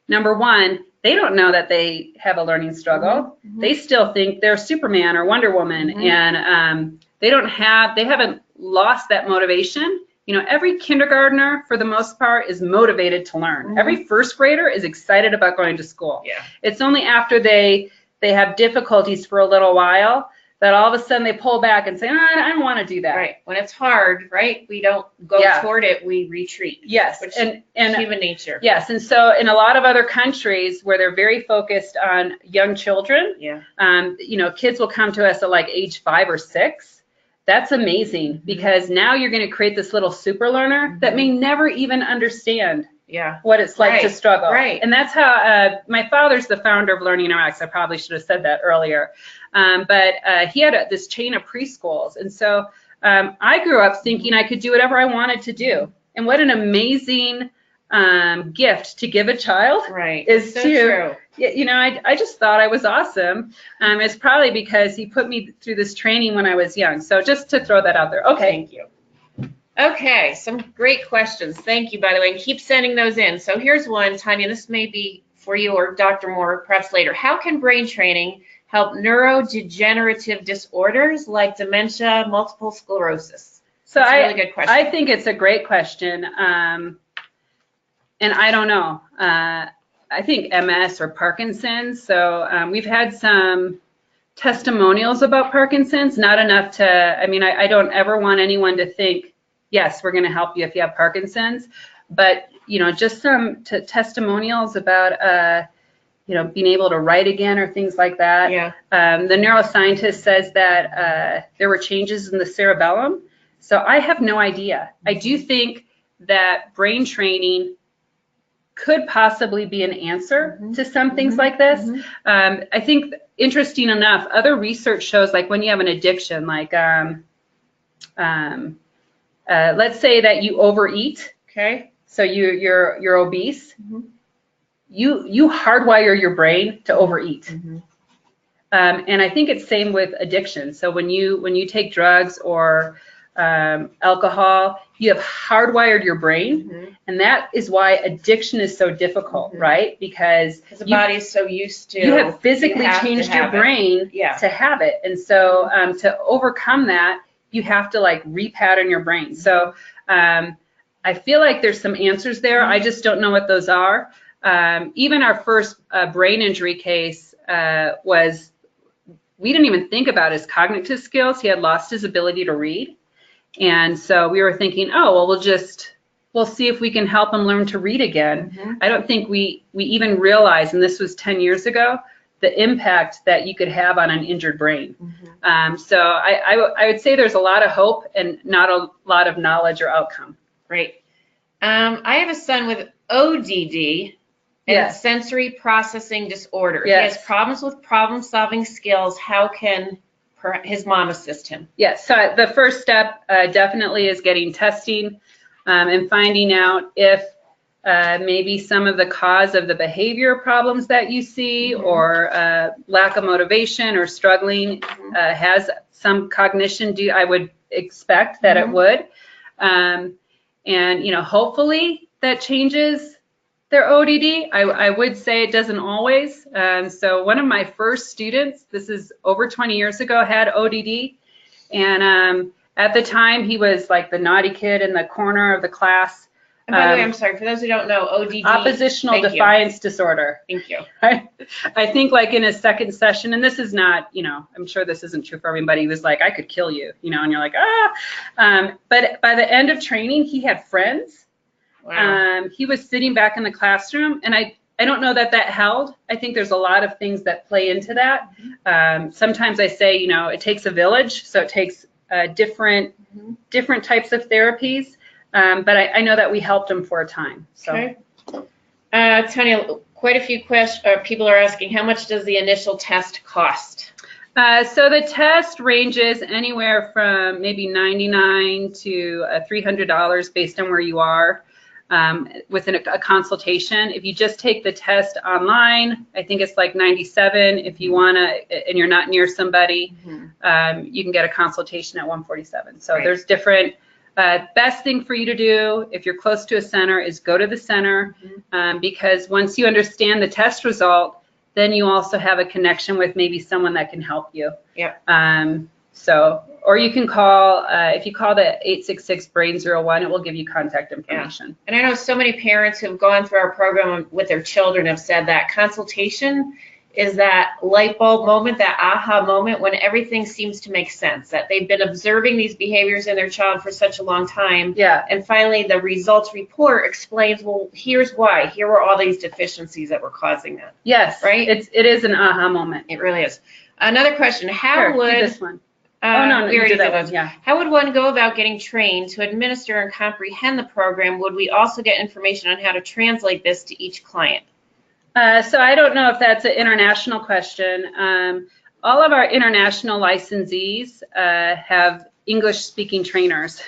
number one, they don't know that they have a learning struggle. They still think they're Superman or Wonder Woman, and they haven't lost that motivation. Every kindergartner, for the most part, is motivated to learn. Every first grader is excited about going to school. Yeah. It's only after they have difficulties for a little while that all of a sudden they pull back and say, I don't want to do that. Right. When it's hard, right, we don't go Yeah. toward it, we retreat. Yes, Which and human nature. yes, and so in a lot of other countries where they're very focused on young children, Yeah. Kids will come to us at like age 5 or 6. That's amazing because now you're going to create this little super learner that may never even understand Yeah. what it's like to struggle. Right. And that's how my father's the founder of Learning RX. I probably should have said that earlier. But he had this chain of preschools. And so I grew up thinking I could do whatever I wanted to do. And what an amazing gift to give a child. Right. Is so to, true. I just thought I was awesome. It's probably because he put me through this training when I was young. So just to throw that out there. Okay. Thank you. Okay, some great questions. Thank you, by the way, and keep sending those in. So here's one, Tanya, this may be for you or Dr. Moore, perhaps later. How can brain training help neurodegenerative disorders like dementia, multiple sclerosis? So That's a really good question. I think it's a great question. And I don't know. I think MS or Parkinson's. So we've had some testimonials about Parkinson's, not enough to, I don't ever want anyone to think, yes, we're going to help you if you have Parkinson's, but, just some testimonials about, being able to write again or things like that. Yeah. The neuroscientist says that there were changes in the cerebellum. So I have no idea. I do think that brain training could possibly be an answer to some things like this. I think, interesting enough, other research shows like when you have an addiction, like let's say that you overeat. Okay. So you're obese. You hardwire your brain to overeat. And I think it's same with addiction. So when you take drugs or alcohol, you have hardwired your brain, and that is why addiction is so difficult, right? Because the body is so used to. You have physically changed your brain to have it, and so to overcome that, you have to like repattern your brain. So I feel like there's some answers there. I just don't know what those are. Even our first brain injury case we didn't even think about his cognitive skills. He had lost his ability to read. And so we were thinking, oh, well, we'll see if we can help him learn to read again. I don't think we even realized, and this was 10 years ago, the impact that you could have on an injured brain. So I would say there's a lot of hope and not a lot of knowledge or outcome. Great. I have a son with ODD and sensory processing disorder. He has problems with problem-solving skills. How can his mom assist him? Yes, so the first step definitely is getting testing and finding out if maybe some of the cause of the behavior problems that you see or lack of motivation or struggling has some cognition. I would expect that it would. And, hopefully that changes their ODD. I would say it doesn't always. So one of my first students, this is over 20 years ago, had ODD. And at the time, he was like the naughty kid in the corner of the class. And by the way, I'm sorry, for those who don't know, ODD. Oppositional defiance disorder. Thank you. I think like in his second session, and this is not, I'm sure this isn't true for everybody. He was like, I could kill you, and you're like, but by the end of training, he had friends. Wow. He was sitting back in the classroom, and I don't know that held. I think there's a lot of things that play into that. Sometimes I say, it takes a village, so it takes different types of therapies. But I know that we helped him for a time. So. Okay. Tanya, quite a few people are asking, how much does the initial test cost? So the test ranges anywhere from maybe $99 to $300 based on where you are. Within a consultation. If you just take the test online, I think it's like $97. If you want to, and you're not near somebody, you can get a consultation at $147. So there's different, best thing for you to do if you're close to a center is go to the center because once you understand the test result, then you also have a connection with maybe someone that can help you. Or you can call, if you call the 866-BRAIN-01, it will give you contact information. And I know so many parents who've gone through our program with their children have said that consultation is that light bulb moment, that aha moment when everything seems to make sense, that they've been observing these behaviors in their child for such a long time. Yeah. And finally, the results report explains, well, here's why. Here were all these deficiencies that were causing that. Yes. Right? It is an aha moment. It really is. Another question, how Do would... this one. No, we you already did that did one. those. Yeah. How would one go about getting trained to administer and comprehend the program? Would we also get information on how to translate this to each client? So I don't know if that's an international question. All of our international licensees have English-speaking trainers.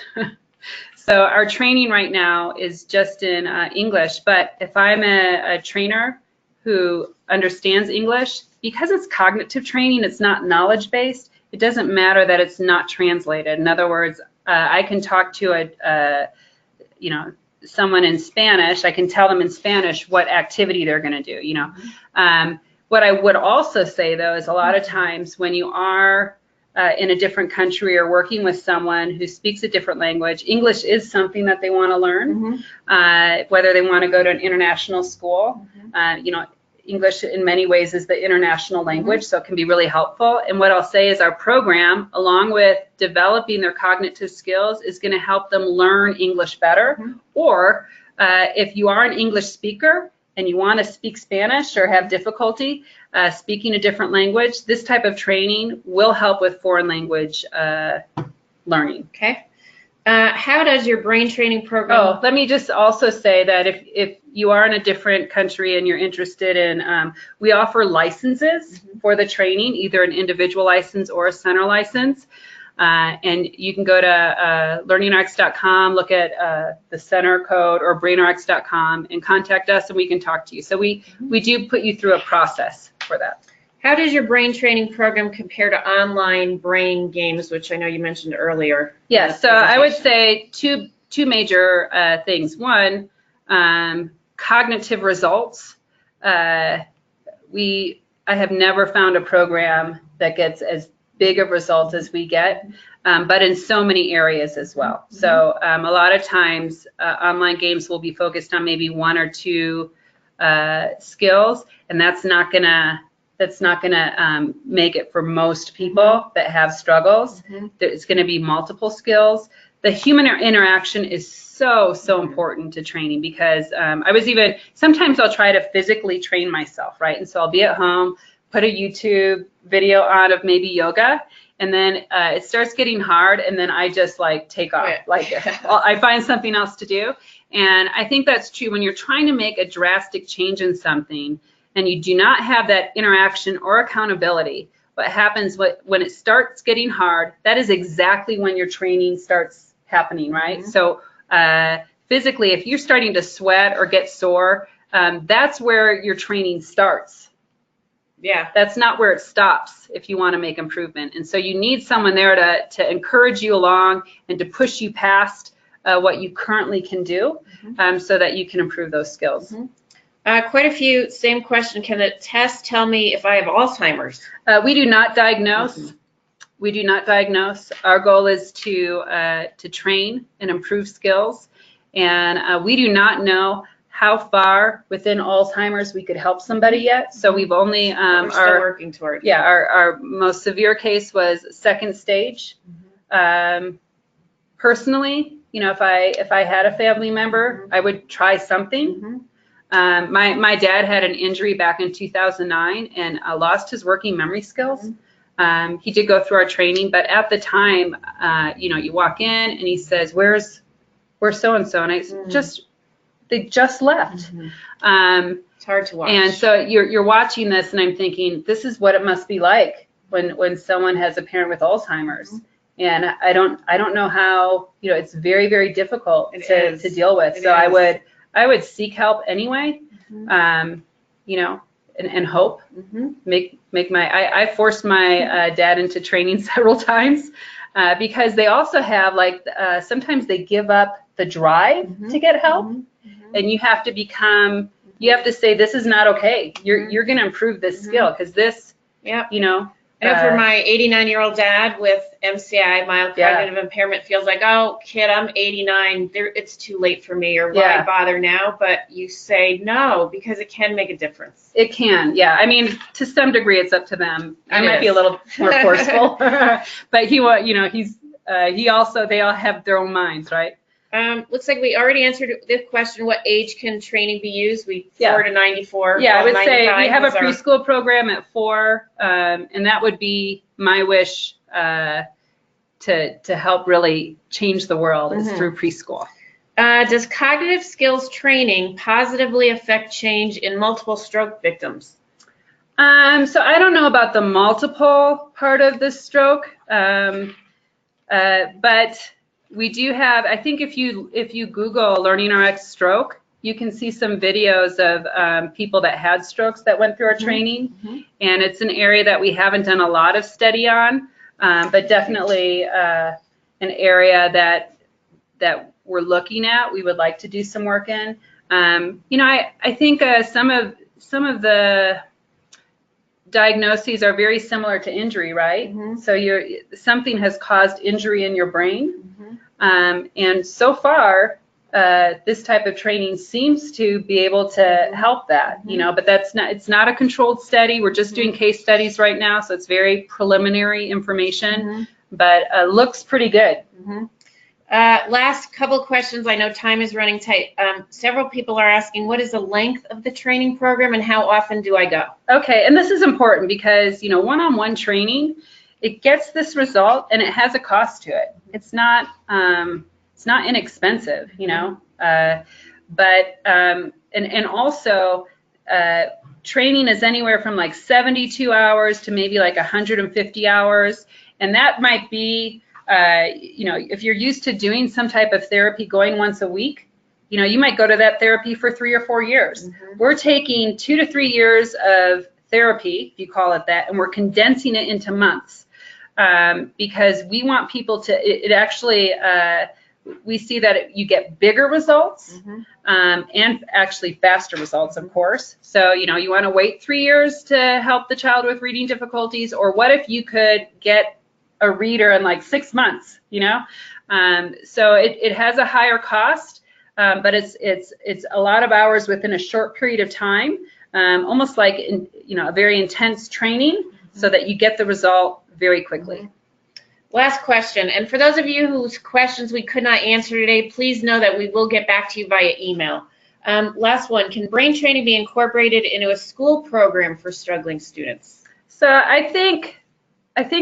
So our training right now is just in English. But if I'm a trainer who understands English, because it's cognitive training, it's not knowledge-based, it doesn't matter that it's not translated. In other words, I can talk to someone in Spanish. I can tell them in Spanish what activity they're going to do. What I would also say, though, is a lot of times when you are in a different country or working with someone who speaks a different language, English is something that they want to learn, whether they want to go to an international school. English in many ways is the international language, so it can be really helpful. And what I'll say is our program, along with developing their cognitive skills, is going to help them learn English better. Or if you are an English speaker and you want to speak Spanish or have difficulty speaking a different language, this type of training will help with foreign language learning. Okay. How does your brain training program... Oh, let me just also say that if you are in a different country and you're interested in, we offer licenses for the training, either an individual license or a center license. And you can go to learningrx.com, look at the center code, or brainrx.com and contact us and we can talk to you. So we do put you through a process for that. How does your brain training program compare to online brain games, which I know you mentioned earlier? Yes, so I would say two major things. One, cognitive results. I have never found a program that gets as big of results as we get, but in so many areas as well. So a lot of times online games will be focused on maybe one or two skills, and that's not gonna make it for most people that have struggles. It's going to be multiple skills. The human interaction is so important to training because sometimes I'll try to physically train myself, right? And so I'll be at home, put a YouTube video on of maybe yoga, and then it starts getting hard, and then I just take off. I find something else to do. And I think that's true when you're trying to make a drastic change in something and you do not have that interaction or accountability. What happens when it starts getting hard, that is exactly when your training starts happening, right? So physically, if you're starting to sweat or get sore, that's where your training starts. Yeah, that's not where it stops if you want to make improvement. And so you need someone there to encourage you along and to push you past what you currently can do so that you can improve those skills. Quite a few, same question. Can the test tell me if I have Alzheimer's? We do not diagnose. We do not diagnose. Our goal is to train and improve skills. And we do not know how far within Alzheimer's we could help somebody yet. So we've only we're still working toward. Yeah, our most severe case was second stage. Personally, if I had a family member, I would try something. My dad had an injury back in 2009 and lost his working memory skills. He did go through our training, but at the time, you walk in and he says, "Where's so-and-so?" And they just left. It's hard to watch. And so you're watching this and I'm thinking, this is what it must be like when someone has a parent with Alzheimer's. And I don't know how, it's very, very difficult to deal with. So I would seek help anyway, and hope. I forced my dad into training several times because they also have sometimes they give up the drive to get help, and you have to say this is not okay. You're going to improve this skill because this, I know for my 89-year-old dad with MCI, mild cognitive impairment, feels like, oh, kid, I'm 89. It's too late for me, or why bother now? But you say no, because it can make a difference. It can, yeah. I mean, to some degree, it's up to them. I might be a little more forceful, but he also, they all have their own minds, right? Looks like we already answered the question, what age can training be used? 4 to 94. Yeah, I would say we have a preschool program at 4, and that would be my wish to help really change the world is through preschool. Does cognitive skills training positively affect change in multiple stroke victims? So I don't know about the multiple part of the stroke, but we do have, I think if you Google LearningRx stroke, you can see some videos of people that had strokes that went through our training. And it's an area that we haven't done a lot of study on, but definitely an area that we're looking at, we would like to do some work in. You know, I think some of the diagnoses are very similar to injury, right? So something has caused injury in your brain. And so far, this type of training seems to be able to help that, you know, but it's not a controlled study. We're just doing case studies right now, so it's very preliminary information, but looks pretty good. Last couple questions. I know time is running tight. Several people are asking, what is the length of the training program and how often do I go? Okay, and this is important because, you know, one-on-one training, it gets this result and it has a cost to it. It's not inexpensive, you know, but and also training is anywhere from like 72 hours to maybe like 150 hours, and that might be, you know, if you're used to doing some type of therapy going once a week, you know, you might go to that therapy for 3 or 4 years. We're taking 2 to 3 years of therapy, if you call it that, and we're condensing it into months. Because we want people to, it actually, we see that you get bigger results and actually faster results, of course. So, you know, you want to wait 3 years to help the child with reading difficulties, or what if you could get a reader in like 6 months, you know? So it has a higher cost, but it's a lot of hours within a short period of time, almost like, you know, a very intense training so that you get the result very quickly. Last question, and for those of you whose questions we could not answer today, please know that we will get back to you via email. Last one, can brain training be incorporated into a school program for struggling students? So I think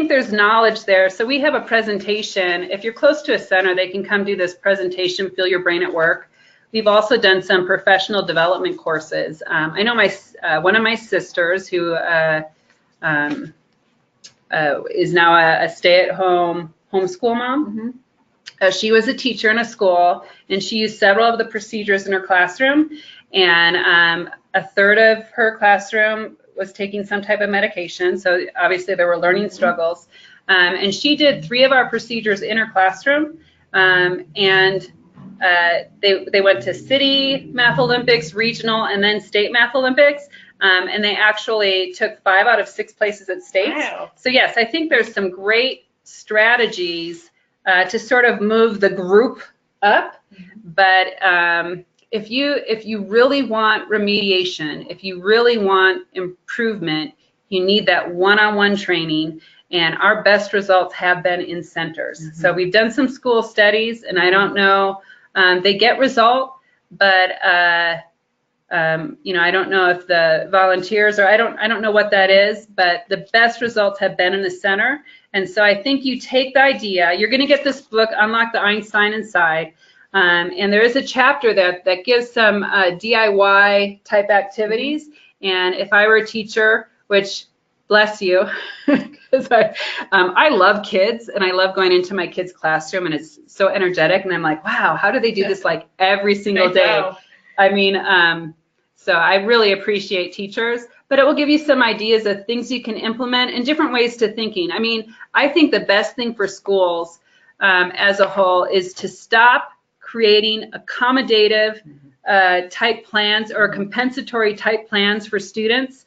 there's knowledge there. So we have a presentation. If you're close to a center, they can come do this presentation, Feel Your Brain at Work. We've also done some professional development courses. I know one of my sisters who is now a stay-at-home homeschool mom. She was a teacher in a school, and she used several of the procedures in her classroom, and a third of her classroom was taking some type of medication, so obviously there were learning struggles. And she did 3 of our procedures in her classroom, and they went to city Math Olympics, regional, and then state Math Olympics. And they actually took 5 out of 6 places at state. Wow. So yes, I think there's some great strategies to sort of move the group up. But if you really want remediation, if you really want improvement, you need that one-on-one training. And our best results have been in centers. So we've done some school studies, and I don't know, they get result, but you know, I don't know if the volunteers, or I don't know what that is, but the best results have been in the center. And so I think you take the idea, you're going to get this book, Unlock the Einstein Inside, and there is a chapter that gives some DIY type activities. And if I were a teacher, which bless you, because I love kids and I love going into my kids' classroom, and it's so energetic, and I'm like, wow, how do they do this like every single day? I mean, so I really appreciate teachers, but it will give you some ideas of things you can implement and different ways to thinking. I mean, I think the best thing for schools as a whole is to stop creating accommodative type plans or compensatory type plans for students,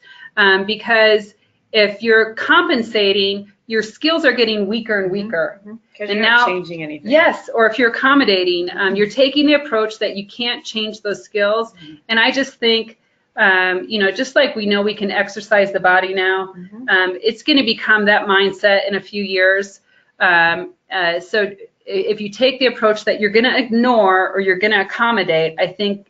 because if you're compensating, your skills are getting weaker and weaker. Because And you're not now- changing anything. Yes, or if you're accommodating, you're taking the approach that you can't change those skills. And I just think, just like we know we can exercise the body now, it's going to become that mindset in a few years. So if you take the approach that you're going to ignore or you're going to accommodate, I think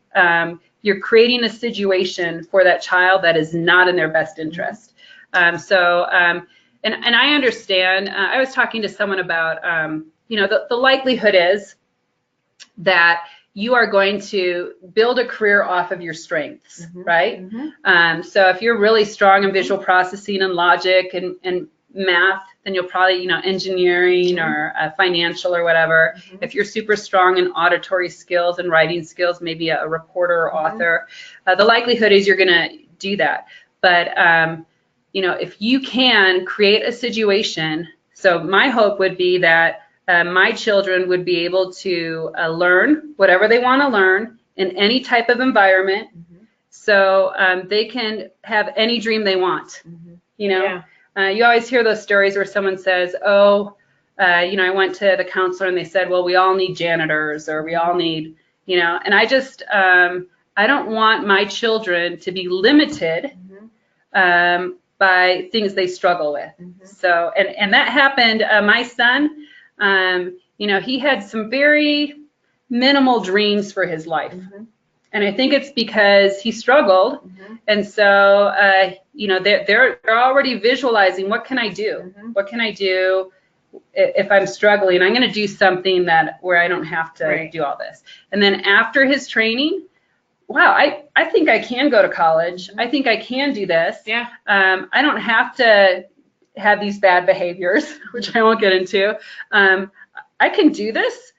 you're creating a situation for that child that is not in their best interest. And I understand. I was talking to someone about, the likelihood is that you are going to build a career off of your strengths, right? So if you're really strong in visual processing and logic and math, then you'll probably, engineering or financial or whatever. If you're super strong in auditory skills and writing skills, maybe a reporter or author, the likelihood is you're going to do that. But if you can create a situation, so my hope would be that my children would be able to learn whatever they want to learn in any type of environment, so they can have any dream they want. You always hear those stories where someone says, I went to the counselor and they said, well, we all need janitors, or we all need, and I just, I don't want my children to be limited by things they struggle with. So, and that happened, my son, he had some very minimal dreams for his life. And I think it's because he struggled. And so, they're already visualizing, what can I do? What can I do if I'm struggling? I'm going to do something where I don't have to do all this. And then after his training, wow, I think I can go to college. I think I can do this. Yeah. I don't have to have these bad behaviors, which I won't get into. I can do this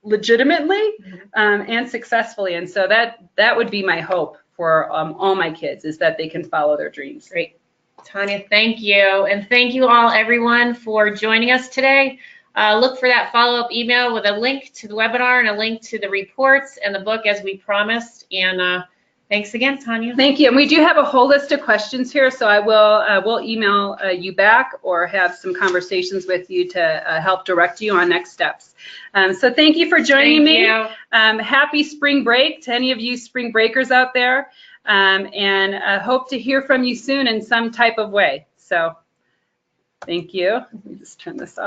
legitimately and successfully. And so that would be my hope for all my kids, is that they can follow their dreams. Great. Tanya, thank you. And thank you all, everyone, for joining us today. Look for that follow-up email with a link to the webinar and a link to the reports and the book, as we promised. And thanks again, Tanya. Thank you. And we do have a whole list of questions here, so I will email you back or have some conversations with you to help direct you on next steps. So thank you for joining me. Happy spring break to any of you spring breakers out there, and I hope to hear from you soon in some type of way. So thank you. Let me just turn this off.